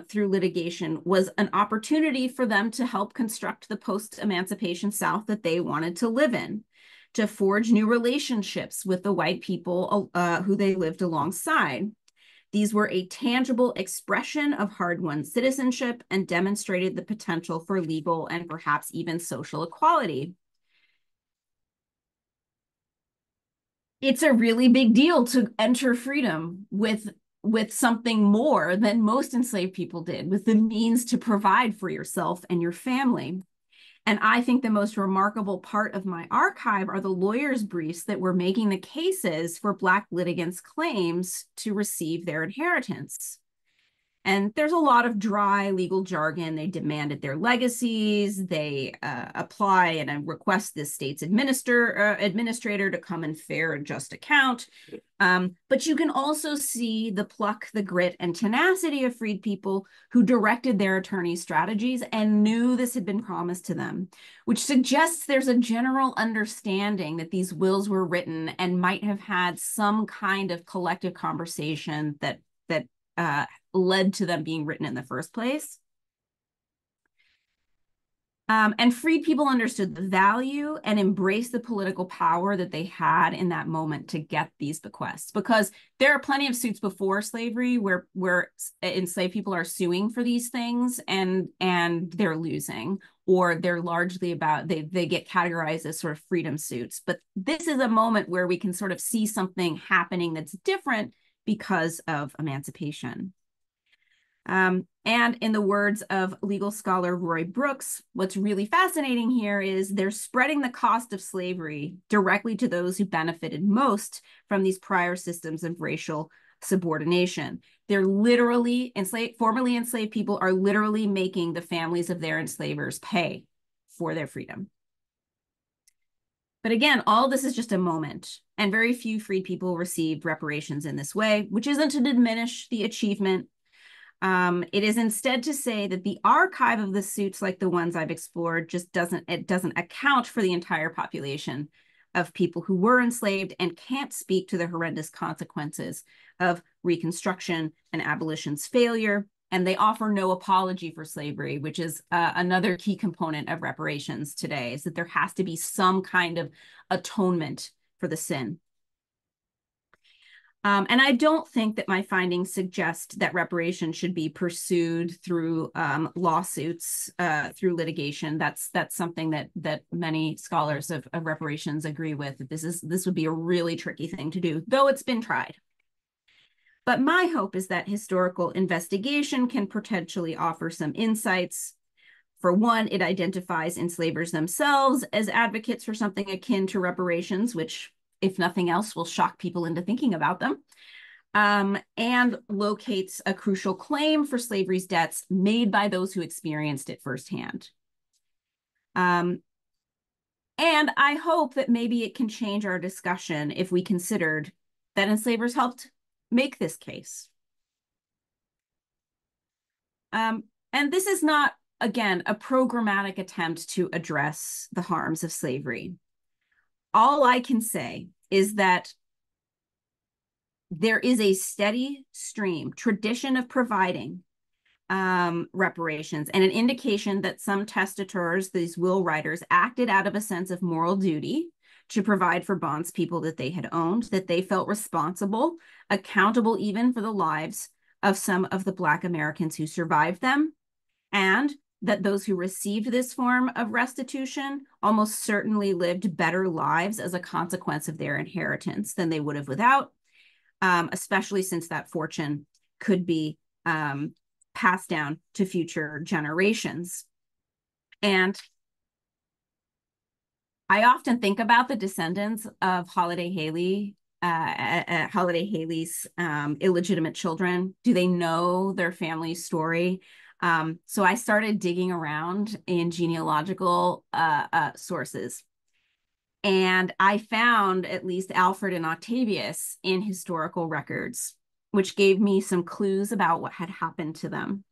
through litigation was an opportunity for them to help construct the post-emancipation South that they wanted to live in, to forge new relationships with the white people who they lived alongside. These were a tangible expression of hard-won citizenship and demonstrated the potential for legal and perhaps even social equality. It's a really big deal to enter freedom with something more than most enslaved people did, with the means to provide for yourself and your family. And I think the most remarkable part of my archive are the lawyers' briefs that were making the cases for Black litigants' claims to receive their inheritance. And there's a lot of dry legal jargon. They demanded their legacies. They apply and request this state's administrator to come and fair and just account. But you can also see the pluck, the grit, and tenacity of freed people who directed their attorneys' strategies and knew this had been promised to them, which suggests there's a general understanding that these wills were written and might have had some kind of collective conversation that led to them being written in the first place. And freed people understood the value and embraced the political power that they had in that moment to get these bequests, because there are plenty of suits before slavery where enslaved people are suing for these things and they're losing, or they're largely about, they get categorized as sort of freedom suits. But this is a moment where we can sort of see something happening that's different because of emancipation. And in the words of legal scholar Roy Brooks, what's really fascinating here is they're spreading the cost of slavery directly to those who benefited most from these prior systems of racial subordination. They're literally, formerly enslaved people are literally making the families of their enslavers pay for their freedom. But again, all this is just a moment, and very few freed people received reparations in this way, which isn't to diminish the achievement. It is instead to say that the archive of the suits, like the ones I've explored, just doesn't account for the entire population of people who were enslaved and can't speak to the horrendous consequences of Reconstruction and abolition's failure. And they offer no apology for slavery, which is another key component of reparations today, is that there has to be some kind of atonement for the sin. And I don't think that my findings suggest that reparations should be pursued through lawsuits, through litigation. That's something that many scholars of reparations agree with. That this would be a really tricky thing to do, though it's been tried. But my hope is that historical investigation can potentially offer some insights. For one, it identifies enslavers themselves as advocates for something akin to reparations, which, if nothing else, will shock people into thinking about them, and locates a crucial claim for slavery's debts made by those who experienced it firsthand. And I hope that maybe it can change our discussion if we considered that enslavers helped make this case. And this is not, again, a programmatic attempt to address the harms of slavery. All I can say is that there is a steady stream, tradition of providing reparations, and an indication that some testators, these will writers, acted out of a sense of moral duty to provide for bondspeople that they had owned, that they felt responsible, accountable even for the lives of some of the Black Americans who survived them, and that those who received this form of restitution almost certainly lived better lives as a consequence of their inheritance than they would have without, especially since that fortune could be passed down to future generations. And I often think about the descendants of Holiday Haley's illegitimate children. Do they know their family's story? So I started digging around in genealogical sources. And I found at least Alfred and Octavius in historical records, which gave me some clues about what had happened to them.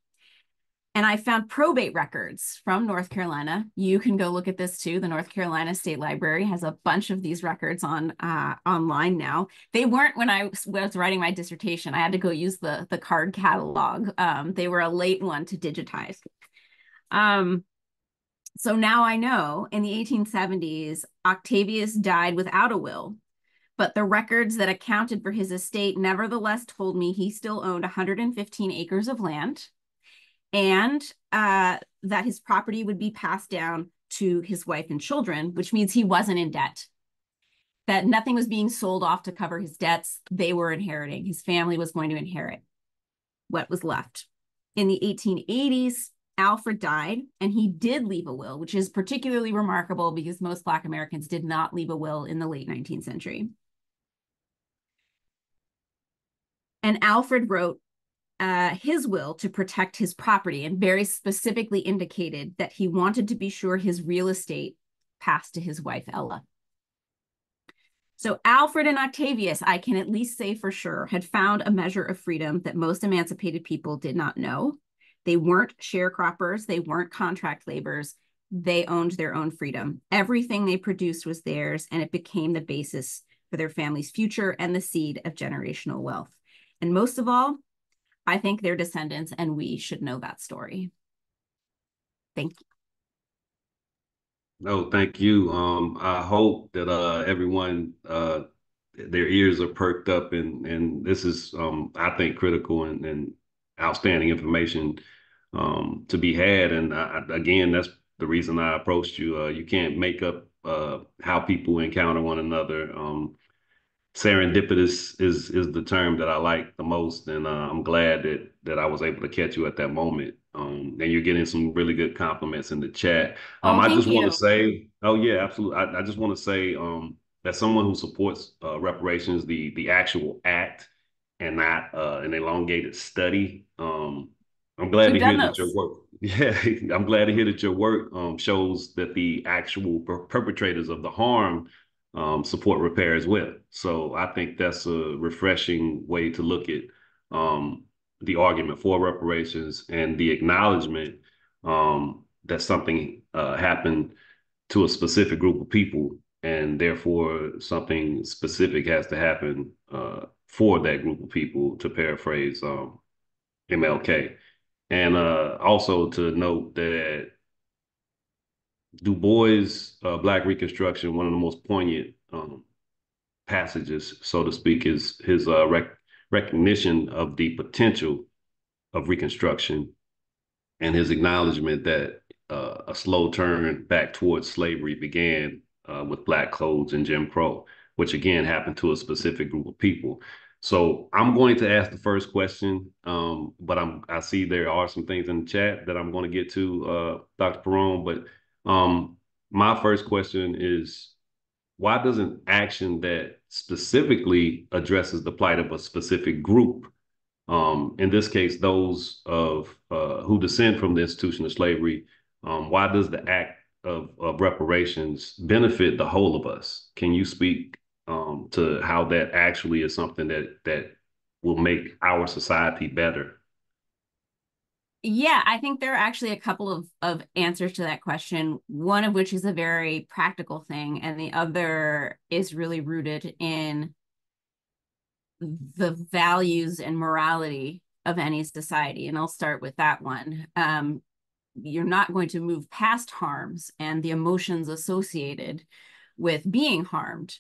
And I found probate records from North Carolina. You can go look at this too. The North Carolina State Library has a bunch of these records on online now. They weren't when I was writing my dissertation. I had to go use the card catalog. They were a late one to digitize. So now I know in the 1870s, Octavius died without a will, but the records that accounted for his estate nevertheless told me he still owned 115 acres of land, and that his property would be passed down to his wife and children, which means he wasn't in debt, that nothing was being sold off to cover his debts. They were inheriting. His family was going to inherit what was left. In the 1880s, Alfred died, and he did leave a will, which is particularly remarkable because most Black Americans did not leave a will in the late 19th century. And Alfred wrote his will to protect his property and very specifically indicated that he wanted to be sure his real estate passed to his wife, Ella. So Alfred and Octavius, I can at least say for sure, had found a measure of freedom that most emancipated people did not know. They weren't sharecroppers. They weren't contract laborers. They owned their own freedom. Everything they produced was theirs, and it became the basis for their family's future and the seed of generational wealth. And most of all, I think their descendants and we should know that story. Thank you. No, thank you. I hope that everyone their ears are perked up, and this is I think critical and outstanding information to be had. And again, that's the reason I approached you. You can't make up how people encounter one another. Serendipitous is the term that I like the most, and I'm glad that I was able to catch you at that moment. And you're getting some really good compliments in the chat. Oh, I thank just want you. to say, oh yeah, absolutely. I just want to say that someone who supports reparations, the actual act, and not an elongated study. I'm glad We've to hear done that your those. work. Yeah, I'm glad to hear that your work shows that the actual perpetrators of the harm support repair as well. So I think that's a refreshing way to look at um, the argument for reparations and the acknowledgement that something happened to a specific group of people, and therefore something specific has to happen for that group of people, to paraphrase MLK. And also to note that Du Bois' Black Reconstruction, one of the most poignant passages, so to speak, is his recognition of the potential of Reconstruction and his acknowledgement that a slow turn back towards slavery began with Black codes and Jim Crow, which again happened to a specific group of people. So I'm going to ask the first question, but I see there are some things in the chat that I'm going to get to, Dr. Perrone. But my first question is, why doesn't action that specifically addresses the plight of a specific group, in this case, those of who descend from the institution of slavery, why does the act of reparations benefit the whole of us? Can you speak to how that actually is something that will make our society better? Yeah, I think there are actually a couple of answers to that question, one of which is a very practical thing, and the other is really rooted in the values and morality of any society. And I'll start with that one. You're not going to move past harms and the emotions associated with being harmed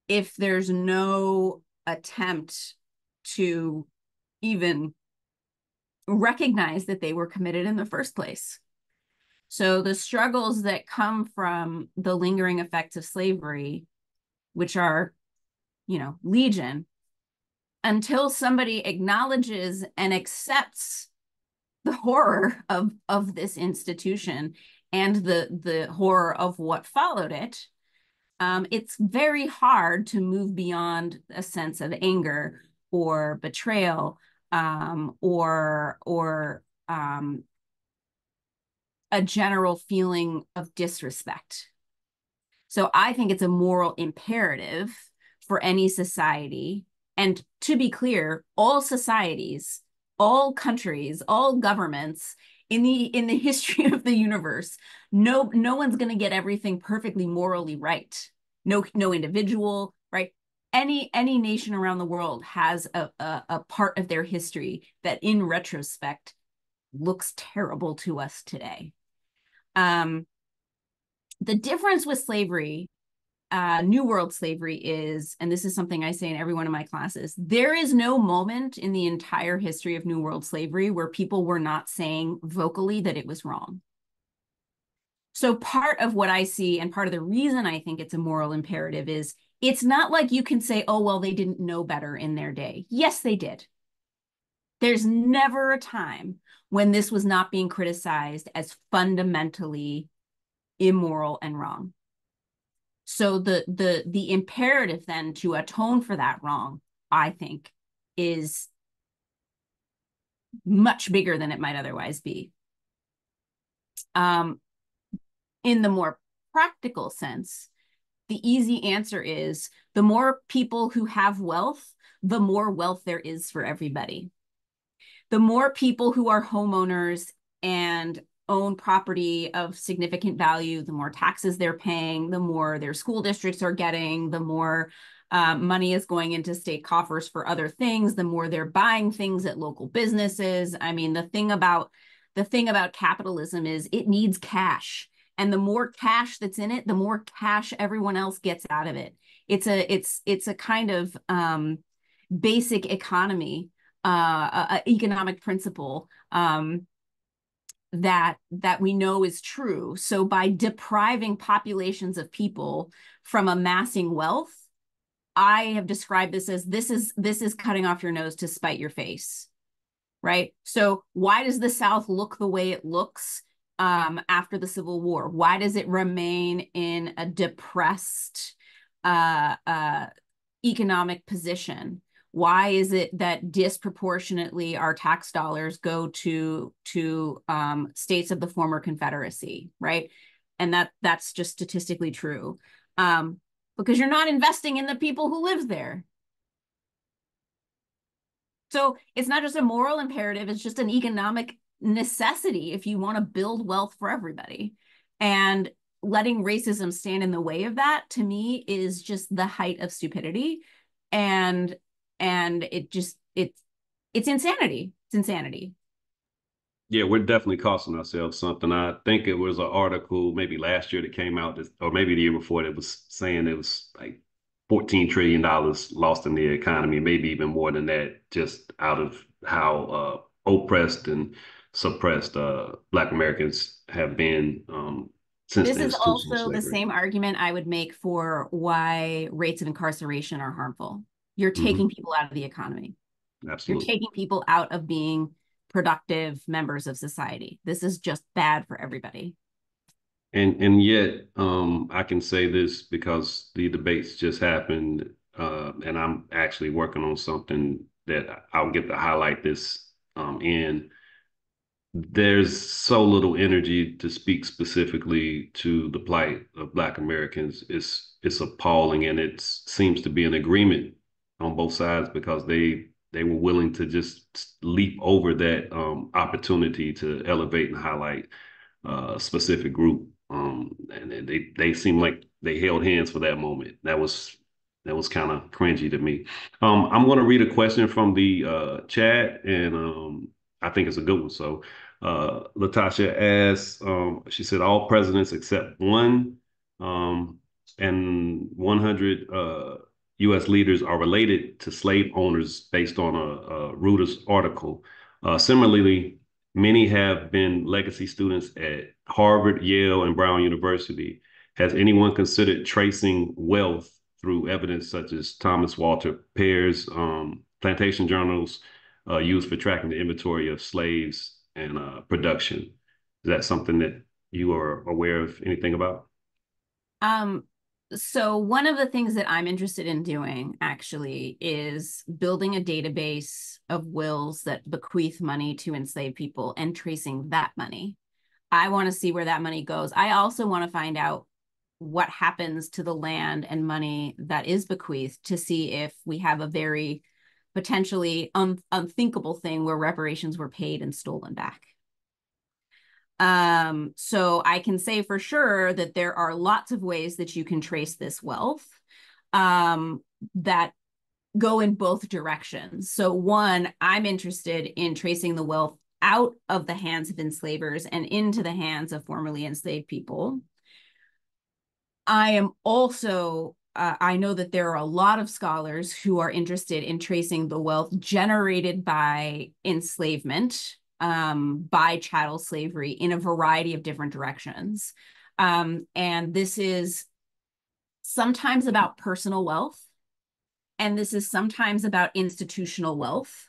if there's no attempt to even recognize that they were committed in the first place. So the struggles that come from the lingering effects of slavery, which are, legion, until somebody acknowledges and accepts the horror of this institution and the horror of what followed it, it's very hard to move beyond a sense of anger or betrayal, or a general feeling of disrespect. So I think it's a moral imperative for any society. And to be clear, all societies, all countries, all governments in the history of the universe, no one's going to get everything perfectly morally right. No individual, right? Any nation around the world has a part of their history that in retrospect looks terrible to us today. The difference with slavery, New World slavery, is, and this is something I say in every one of my classes, there is no moment in the entire history of New World slavery where people were not saying vocally that it was wrong. So part of what I see, and part of the reason I think it's a moral imperative, is it's not like you can say, oh, well, they didn't know better in their day. Yes, they did. There's never a time when this was not being criticized as fundamentally immoral and wrong. So the imperative then to atone for that wrong, I think, is much bigger than it might otherwise be. In the more practical sense, the easy answer is the more people who have wealth, the more wealth there is for everybody. The more people who are homeowners and own property of significant value, the more taxes they're paying, the more their school districts are getting, the more money is going into state coffers for other things, the more they're buying things at local businesses. I mean, the thing about capitalism is it needs cash. And the more cash that's in it, the more cash everyone else gets out of it. It's a kind of basic economy, economic principle, that we know is true. So by depriving populations of people from amassing wealth, I have described this as this is cutting off your nose to spite your face, right? So why does the South look the way it looks after the Civil War? Why does it remain in a depressed economic position? Why is it that disproportionately our tax dollars go to states of the former Confederacy, right? And that's just statistically true. Because you're not investing in the people who live there. So it's not just a moral imperative, it's just an economic necessity if you want to build wealth for everybody. And letting racism stand in the way of that, to me, is just the height of stupidity. And it's insanity. It's insanity. Yeah, we're definitely costing ourselves something. I think it was an article maybe last year that came out, or maybe the year before, that was saying it was like $14 trillion lost in the economy, maybe even more than that, just out of how oppressed and suppressed Black Americans have been since This the is institution of also the slavery. same argument I would make for why rates of incarceration are harmful. You're taking Hmm. people out of the economy. You're Absolutely. taking people out of being productive members of society. This is just bad for everybody. And yet, I can say this because the debates just happened, and I'm actually working on something that I'll get to highlight this in. There's so little energy to speak specifically to the plight of Black Americans. It's appalling, and it seems to be an agreement on both sides because they were willing to just leap over that opportunity to elevate and highlight specific group. And they seem like they held hands for that moment. That was kind of cringy to me. I'm going to read a question from the chat, and I think it's a good one. So, Latasha asks, she said, all presidents except one, and 100 U.S. leaders are related to slave owners based on a Reuters article. Similarly, many have been legacy students at Harvard, Yale, and Brown University. Has anyone considered tracing wealth through evidence such as Thomas Walter Pear's plantation journals used for tracking the inventory of slaves and production? Is that something that you are aware of anything about? Um, so one of the things that I'm interested in doing actually is building a database of wills that bequeath money to enslaved people and tracing that money. I want to see where that money goes. I also want to find out what happens to the land and money that is bequeathed to see if we have a very potentially unthinkable thing where reparations were paid and stolen back. So I can say for sure that there are lots of ways that you can trace this wealth that go in both directions. So one, I'm interested in tracing the wealth out of the hands of enslavers and into the hands of formerly enslaved people. I am also, I know that there are a lot of scholars who are interested in tracing the wealth generated by enslavement, by chattel slavery in a variety of different directions. And this is sometimes about personal wealth, and this is sometimes about institutional wealth.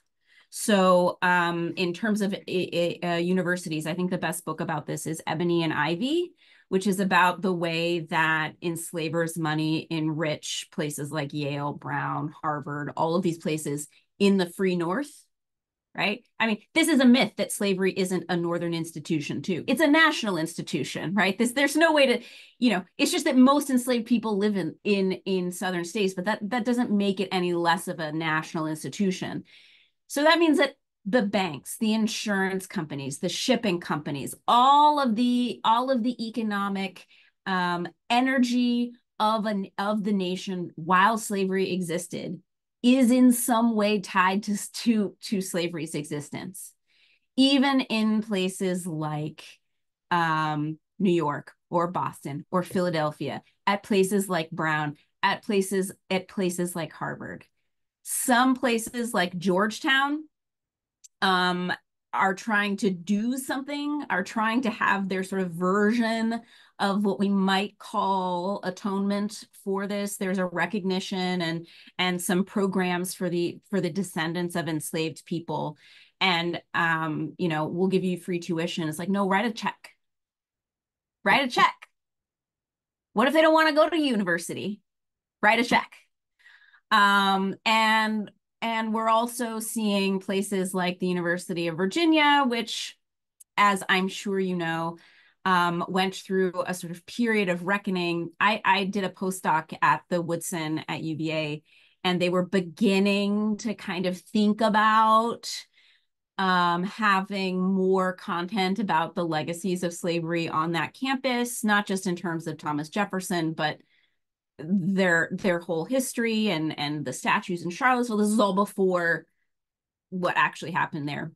So in terms of universities, I think the best book about this is Ebony and Ivy, which is about the way that enslavers' money enrich places like Yale, Brown, Harvard, all of these places in the free North, right? I mean, this is a myth that slavery isn't a Northern institution too. It's a national institution, right? There's no way to, it's just that most enslaved people live in Southern states, but that doesn't make it any less of a national institution. So that means that the banks, the insurance companies, the shipping companies, all of the economic energy of the nation while slavery existed is in some way tied to slavery's existence, even in places like New York or Boston or Philadelphia, at places like Brown, at places like Harvard. Some places like Georgetown um, are trying to do something, are trying to have their sort of version of what we might call atonement for this. There's a recognition and some programs for the descendants of enslaved people. And we'll give you free tuition. It's like, no, write a check. Write a check. What if they don't want to go to university? Write a check. And And we're also seeing places like the University of Virginia, which, as I'm sure you know, went through a sort of period of reckoning. I did a postdoc at the Woodson at UVA, and they were beginning to kind of think about having more content about the legacies of slavery on that campus, not just in terms of Thomas Jefferson, but their whole history and the statues in Charlottesville. This is all before what actually happened there.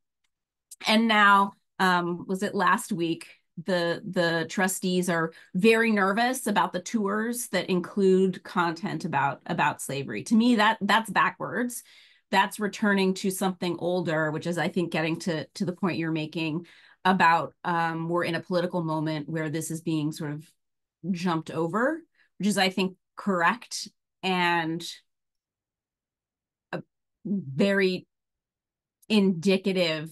And now, was it last week? The trustees are very nervous about the tours that include content about slavery. To me, that's backwards. That's returning to something older, which is, I think, getting to the point you're making about we're in a political moment where this is being sort of jumped over, which is, I think, correct and very indicative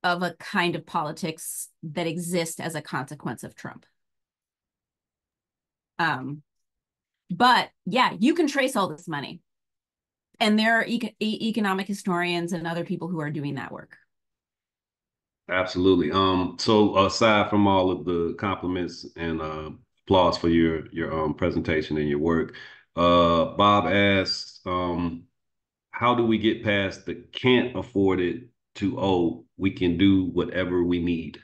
of a kind of politics that exists as a consequence of Trump. But yeah, you can trace all this money. And there are economic historians and other people who are doing that work. Absolutely. So aside from all of the compliments and applause for your presentation and your work, Bob asks, how do we get past the can't afford it to oh, we can do whatever we need?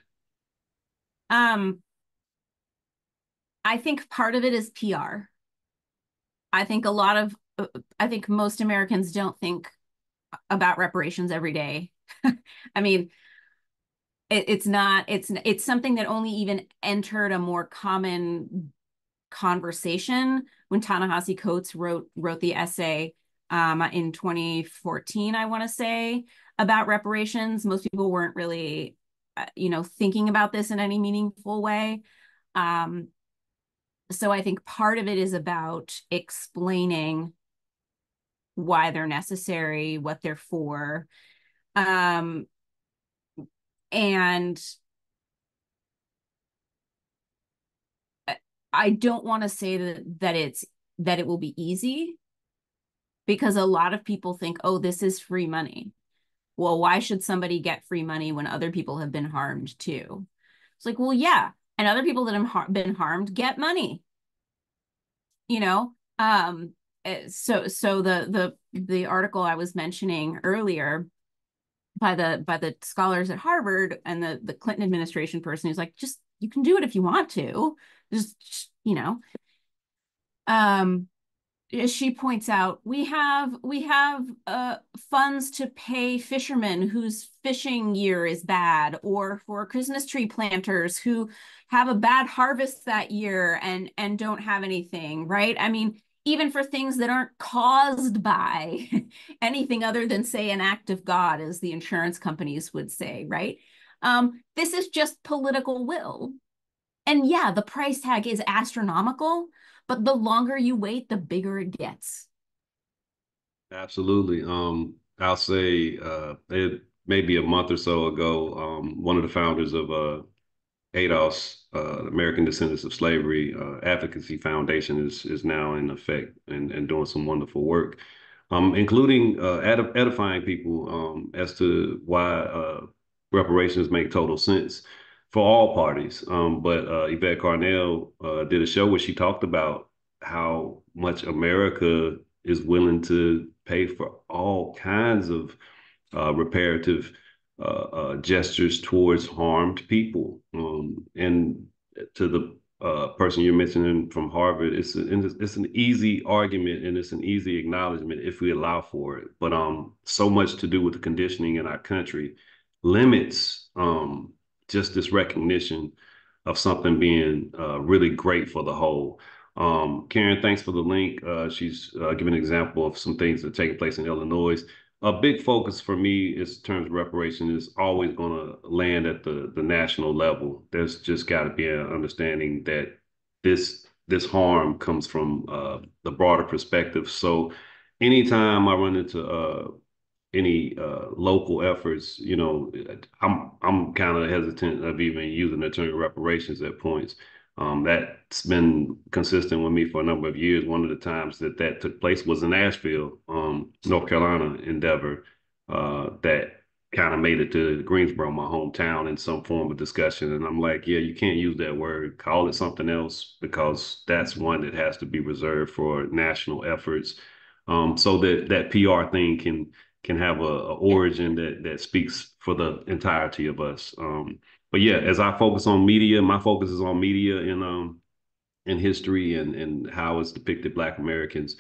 Um, I think part of it is PR. I think a lot of I think most Americans don't think about reparations every day. I mean, it's not it's something that only even entered a more common conversation when Ta-Nehisi Coates wrote the essay in 2014, I want to say, about reparations. Most people weren't really, thinking about this in any meaningful way. Um, so I think part of it is about explaining why they're necessary, what they're for, um, and I don't want to say that it will be easy, because a lot of people think, oh, this is free money. Well, why should somebody get free money when other people have been harmed too? It's like, well, yeah, and other people that have been harmed get money, you know. So the article I was mentioning earlier by the scholars at Harvard and the Clinton administration person who's like, just, you can do it if you want to, just, um she points out, we have funds to pay fishermen whose fishing year is bad, or for Christmas tree planters who have a bad harvest that year and don't have anything, right? I mean, even for things that aren't caused by anything other than, say, an act of God, as the insurance companies would say, right? This is just political will. And yeah, the price tag is astronomical, but the longer you wait, the bigger it gets. Absolutely. I'll say it maybe a month or so ago, one of the founders of ADOS, American Descendants of Slavery Advocacy Foundation, is now in effect and doing some wonderful work, including edifying people as to why reparations make total sense for all parties. But Yvette Carnell did a show where she talked about how much America is willing to pay for all kinds of reparative gestures towards harmed people. And to the person you're mentioning from Harvard, it's an easy argument and it's an easy acknowledgement if we allow for it. But so much to do with the conditioning in our country limits just this recognition of something being really great for the whole. Karen, thanks for the link. She's giving an example of some things that are taking place in Illinois. A big focus for me is in terms of reparation is always going to land at the national level. There's just got to be an understanding that this harm comes from the broader perspective. So anytime I run into any local efforts, I'm kind of hesitant of even using the term reparations at points. That's been consistent with me for a number of years. One of the times that that took place was in Asheville, North Carolina endeavor that kind of made it to Greensboro, my hometown, in some form of discussion. And I'm like, yeah, you can't use that word. Call it something else because that's one that has to be reserved for national efforts. So that that PR thing can have a Yeah. origin that speaks for the entirety of us. But yeah, as I focus on media, my focus is on media in history and how it's depicted Black Americans.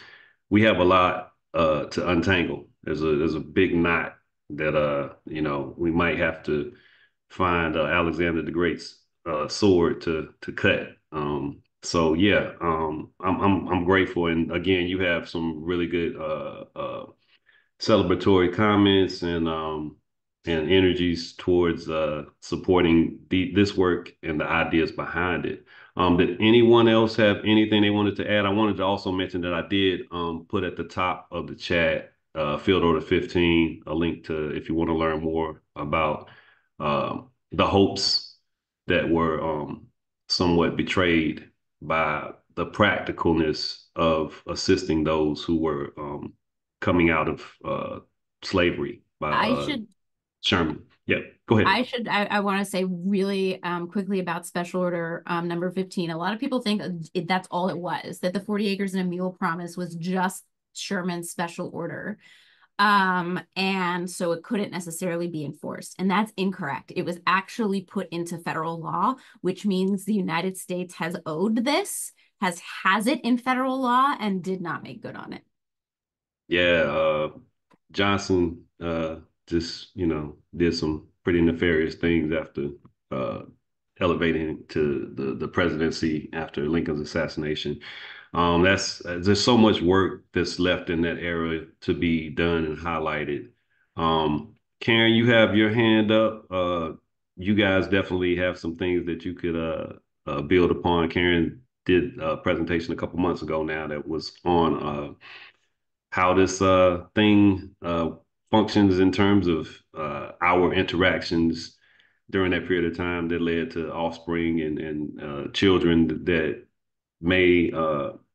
We have a lot to untangle. There's a big knot that we might have to find Alexander the Great's sword to cut. So yeah, I'm grateful, and again, you have some really good celebratory comments and energies towards supporting this work and the ideas behind it. Did anyone else have anything they wanted to add? I wanted to also mention that I did put at the top of the chat Field Order 15, a link to if you want to learn more about the hopes that were somewhat betrayed by the practicalness of assisting those who were coming out of slavery by I should Sherman. Yeah, go ahead. I want to say really quickly about Special Order number 15. A lot of people think that's all it was, that the 40 acres and a mule promise was just Sherman's special order. And so it couldn't necessarily be enforced. And that's incorrect. It was actually put into federal law, which means the United States has owed this, has it in federal law, and did not make good on it. Yeah, Johnson just did some pretty nefarious things after uh, elevating to the presidency after Lincoln's assassination. That's there's so much work that's left in that era to be done and highlighted. Karen, you have your hand up. You guys definitely have some things that you could build upon. Karen did a presentation a couple months ago now that was on how this thing functions in terms of our interactions during that period of time that led to offspring and children that may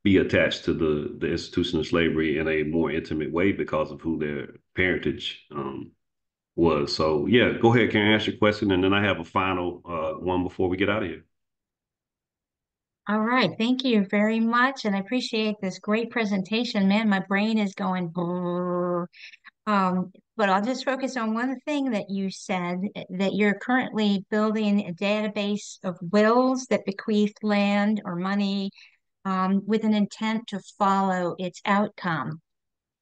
be attached to the institution of slavery in a more intimate way because of who their parentage was. So yeah, go ahead, Karen, ask your question, and then I have a final one before we get out of here. All right, thank you very much, and I appreciate this great presentation. Man, my brain is going brrr. But I'll just focus on one thing that you said, that you're currently building a database of wills that bequeath land or money with an intent to follow its outcome.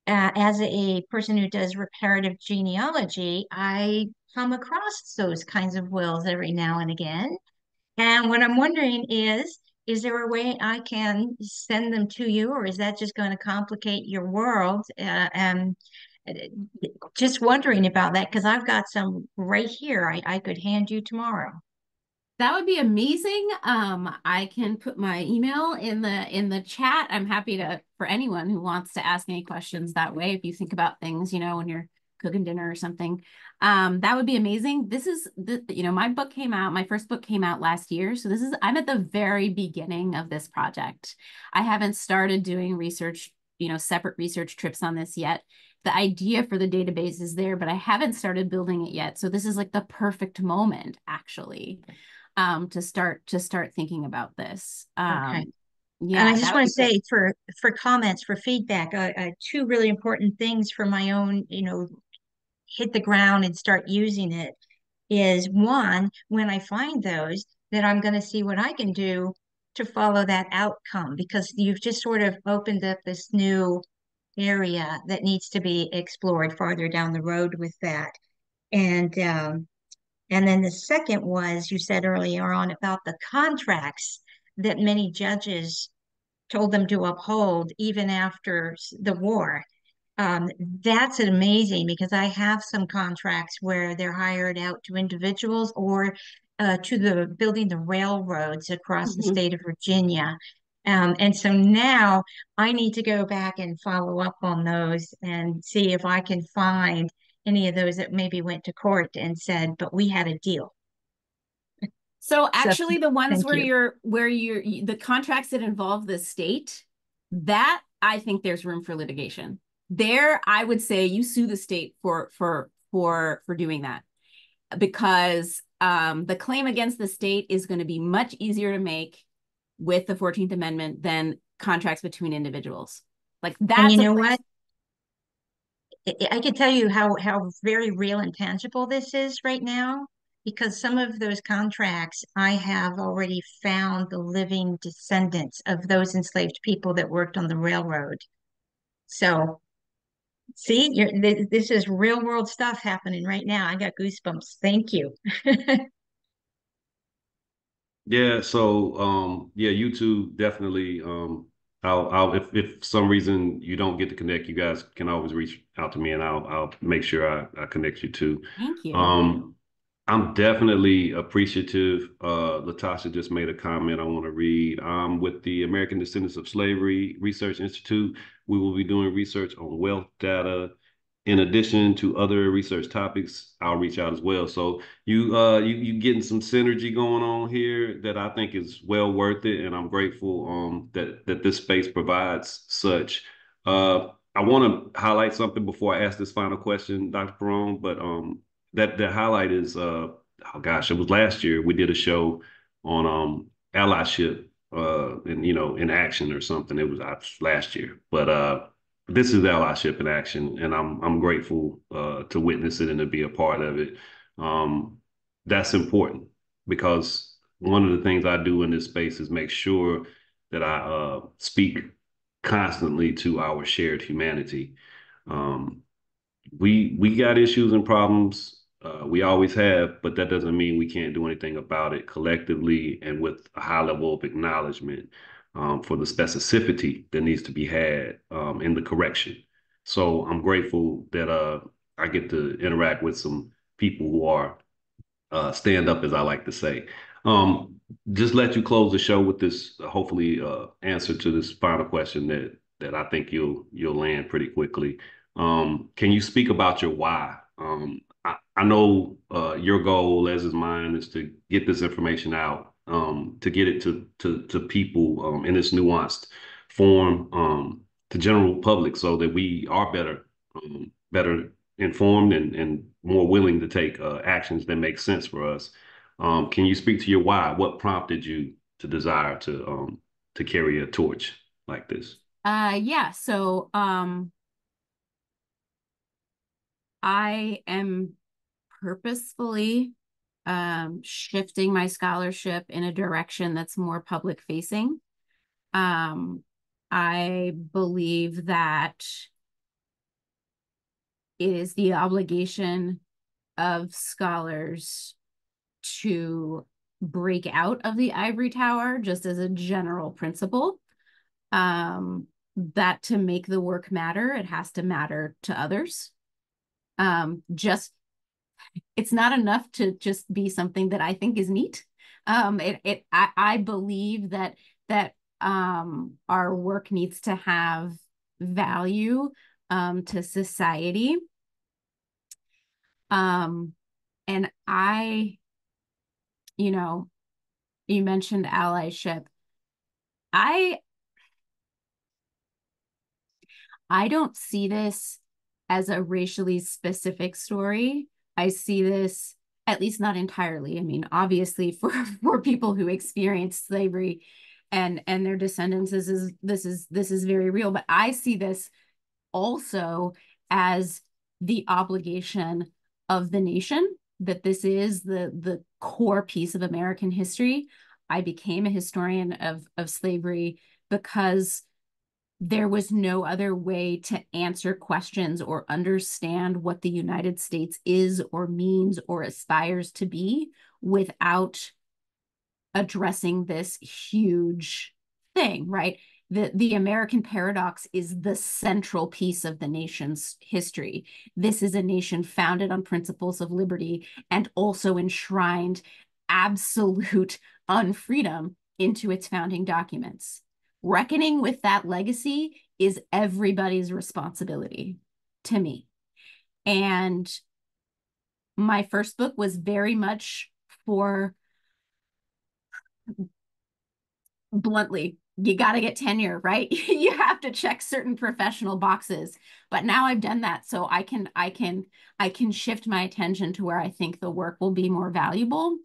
As a person who does reparative genealogy, I come across those kinds of wills every now and again. And what I'm wondering is there a way I can send them to you, or is that just going to complicate your world? And uh, just wondering about that because I've got some right here I could hand you tomorrow. That would be amazing. I can put my email in the chat. I'm happy to for anyone who wants to ask any questions that way. If you think about things, when you're cooking dinner or something, that would be amazing. This is my book came out. My first book came out last year, so I'm at the very beginning of this project. I haven't started doing research, separate research trips on this yet. The idea for the database is there, but I haven't started building it yet. So this is like the perfect moment, actually to start thinking about this. Okay. And I Yeah, just that would want to be great. say for comments, for feedback, two really important things for my own, hit the ground and start using it is one, when I find those, that I'm going to see what I can do to follow that outcome because you've just sort of opened up this new area that needs to be explored farther down the road with that. And and then the second was you said earlier on about the contracts that many judges told them to uphold even after the war. Um, that's amazing because I have some contracts where they're hired out to individuals or to the building the railroads across the Mhm. state of Virginia. And so now I need to go back and follow up on those and see if I can find any of those that maybe went to court and said, but we had a deal. So So actually the ones thank you. where the contracts that involve the state, that I think there's room for litigation. There, I would say you sue the state for doing that, because the claim against the state is going to be much easier to make with the 14th Amendment than contracts between individuals. Like And that's you a know place. what? I can tell you how very real and tangible this is right now, because some of those contracts I have already found the living descendants of those enslaved people that worked on the railroad. So see, this is real world stuff happening right now. I got goosebumps. Thank you. Yeah, so yeah, YouTube definitely I'll if for some reason you don't get to connect, you guys can always reach out to me and I'll make sure I connect you too. Thank you. Um I'm definitely appreciative. Latasha just made a comment I want to read. With the American Descendants of Slavery Research Institute, we will be doing research on wealth data. In addition to other research topics, I'll reach out as well. So you getting some synergy going on here that I think is well worth it, and I'm grateful that this space provides such. I want to highlight something before I ask this final question, Dr. Perrone, but that the highlight is oh gosh, it was last year we did a show on allyship and in action or something. It was last year, but this is allyship in action, and I'm grateful to witness it and to be a part of it. That's important because one of the things I do in this space is make sure that I speak constantly to our shared humanity. Um, we got issues and problems. We always have, but that doesn't mean we can't do anything about it collectively and with a high level of acknowledgement for the specificity that needs to be had in the correction. So I'm grateful that I get to interact with some people who are stand up, as I like to say. Just let you close the show with this, hopefully, answer to this final question that I think you'll land pretty quickly. Can you speak about your why? I know your goal, as is mine, is to get this information out, to get it to people in this nuanced form, to general public, so that we are better informed and more willing to take actions that make sense for us. Can you speak to your why? What prompted you to desire to carry a torch like this? Yeah, so I am purposefully shifting my scholarship in a direction that's more public facing. I believe that it is the obligation of scholars to break out of the ivory tower, just as a general principle. That to make the work matter, it has to matter to others. Just it's not enough to just be something that I think is neat. I believe that our work needs to have value to society. And you know, you mentioned allyship. I I don't see this as a racially specific story. I see this, at least not entirely. I mean, obviously, for people who experienced slavery and their descendants, this is very real. But I see this also as the obligation of the nation, that this is the core piece of American history. I became a historian of slavery because there was no other way to answer questions or understand what the United States is or means or aspires to be without addressing this huge thing, right? The American paradox is the central piece of the nation's history. This is a nation founded on principles of liberty and also enshrined absolute unfreedom into its founding documents. Reckoning with that legacy is everybody's responsibility, to me. And my first book was very much for bluntly, you got to get tenure, right? You have to check certain professional boxes. But now I've done that, so I can shift my attention to where I think the work will be more valuable,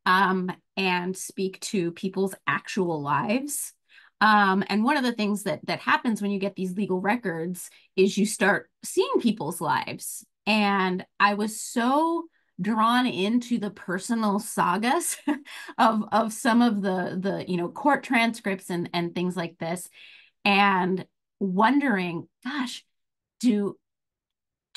and speak to people's actual lives. And one of the things that happens when you get these legal records is you start seeing people's lives. And I was so drawn into the personal sagas of some of the court transcripts and things like this, and wondering, gosh, do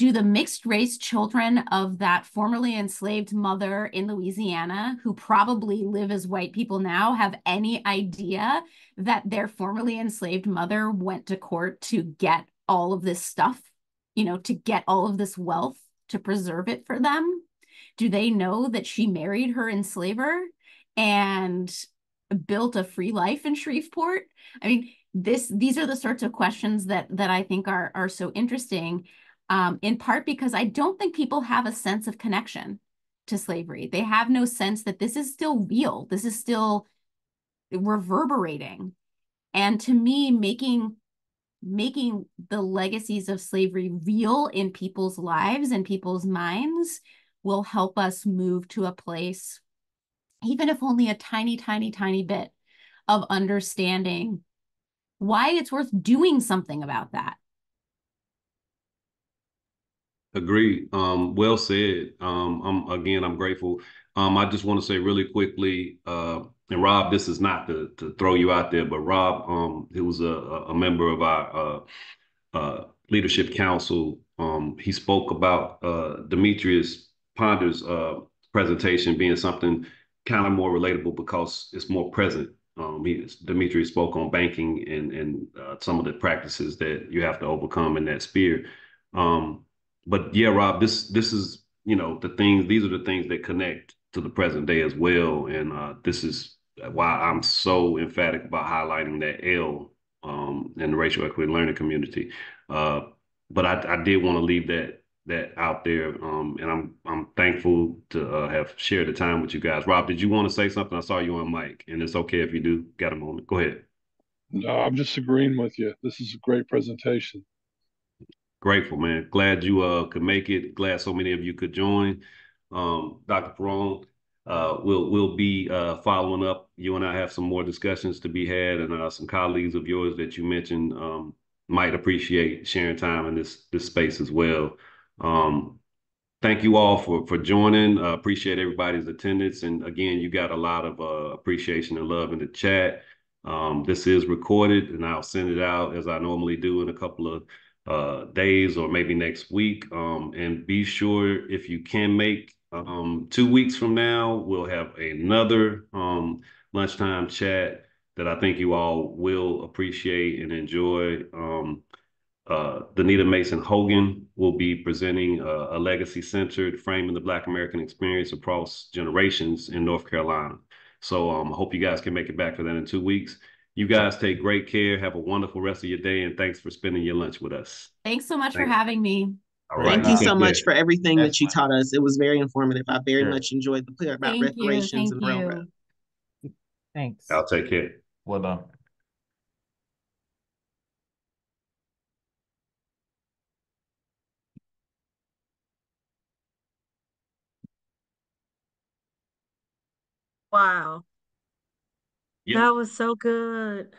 do the mixed race children of that formerly enslaved mother in Louisiana, who probably live as white people now, have any idea that their formerly enslaved mother went to court to get all of this stuff, to get all of this wealth to preserve it for them? Do they know that she married her enslaver and built a free life in Shreveport? I mean, these are the sorts of questions that I think are so interesting, in part because I don't think people have a sense of connection to slavery. They have no sense that this is still real. This is still reverberating. And to me, making the legacies of slavery real in people's lives and people's minds will help us move to a place, even if only a tiny, tiny, tiny bit, of understanding why it's worth doing something about that. Agreed. Well said. I'm grateful. I just want to say really quickly, and Rob, this is not to throw you out there, but Rob, who was a member of our leadership council, he spoke about Demetrius Ponder's presentation being something kind of more relatable because it's more present. Demetrius spoke on banking and some of the practices that you have to overcome in that sphere. But yeah, Rob, this is the things. These are the things that connect to the present day as well, and this is why I'm so emphatic about highlighting that L in the racial equity learning community. Uh, but I did want to leave that out there, and I'm thankful to have shared the time with you guys. Rob, did you want to say something? I saw you on mic, and it's okay if you do. Got a moment? Go ahead. No, I'm just agreeing with you. This is a great presentation. Grateful, man. Glad you could make it. Glad so many of you could join. Dr. Perrone, we'll be following up. You and I have some more discussions to be had, and some colleagues of yours that you mentioned might appreciate sharing time in this space as well. Um, Thank you all for joining. Appreciate everybody's attendance. And again, you got a lot of appreciation and love in the chat. This is recorded, and I'll send it out as I normally do in a couple of days or maybe next week. And be sure if you can make 2 weeks from now, we'll have another lunchtime chat that I think you all will appreciate and enjoy. Danita Mason Hogan will be presenting a legacy-centered framing the Black American experience across generations in North Carolina. So I hope you guys can make it back for that in 2 weeks. You guys take great care. Have a wonderful rest of your day, and thanks for spending your lunch with us. Thanks so much for Thanks. having me. All right. Thank You you take so care. much for everything that you taught us. It was very informative. I very Sure. much enjoyed the clear about Thank you. reparations Thank and railroad. you. Thanks. I'll take care. Well done. Wow. Yep. That was so good.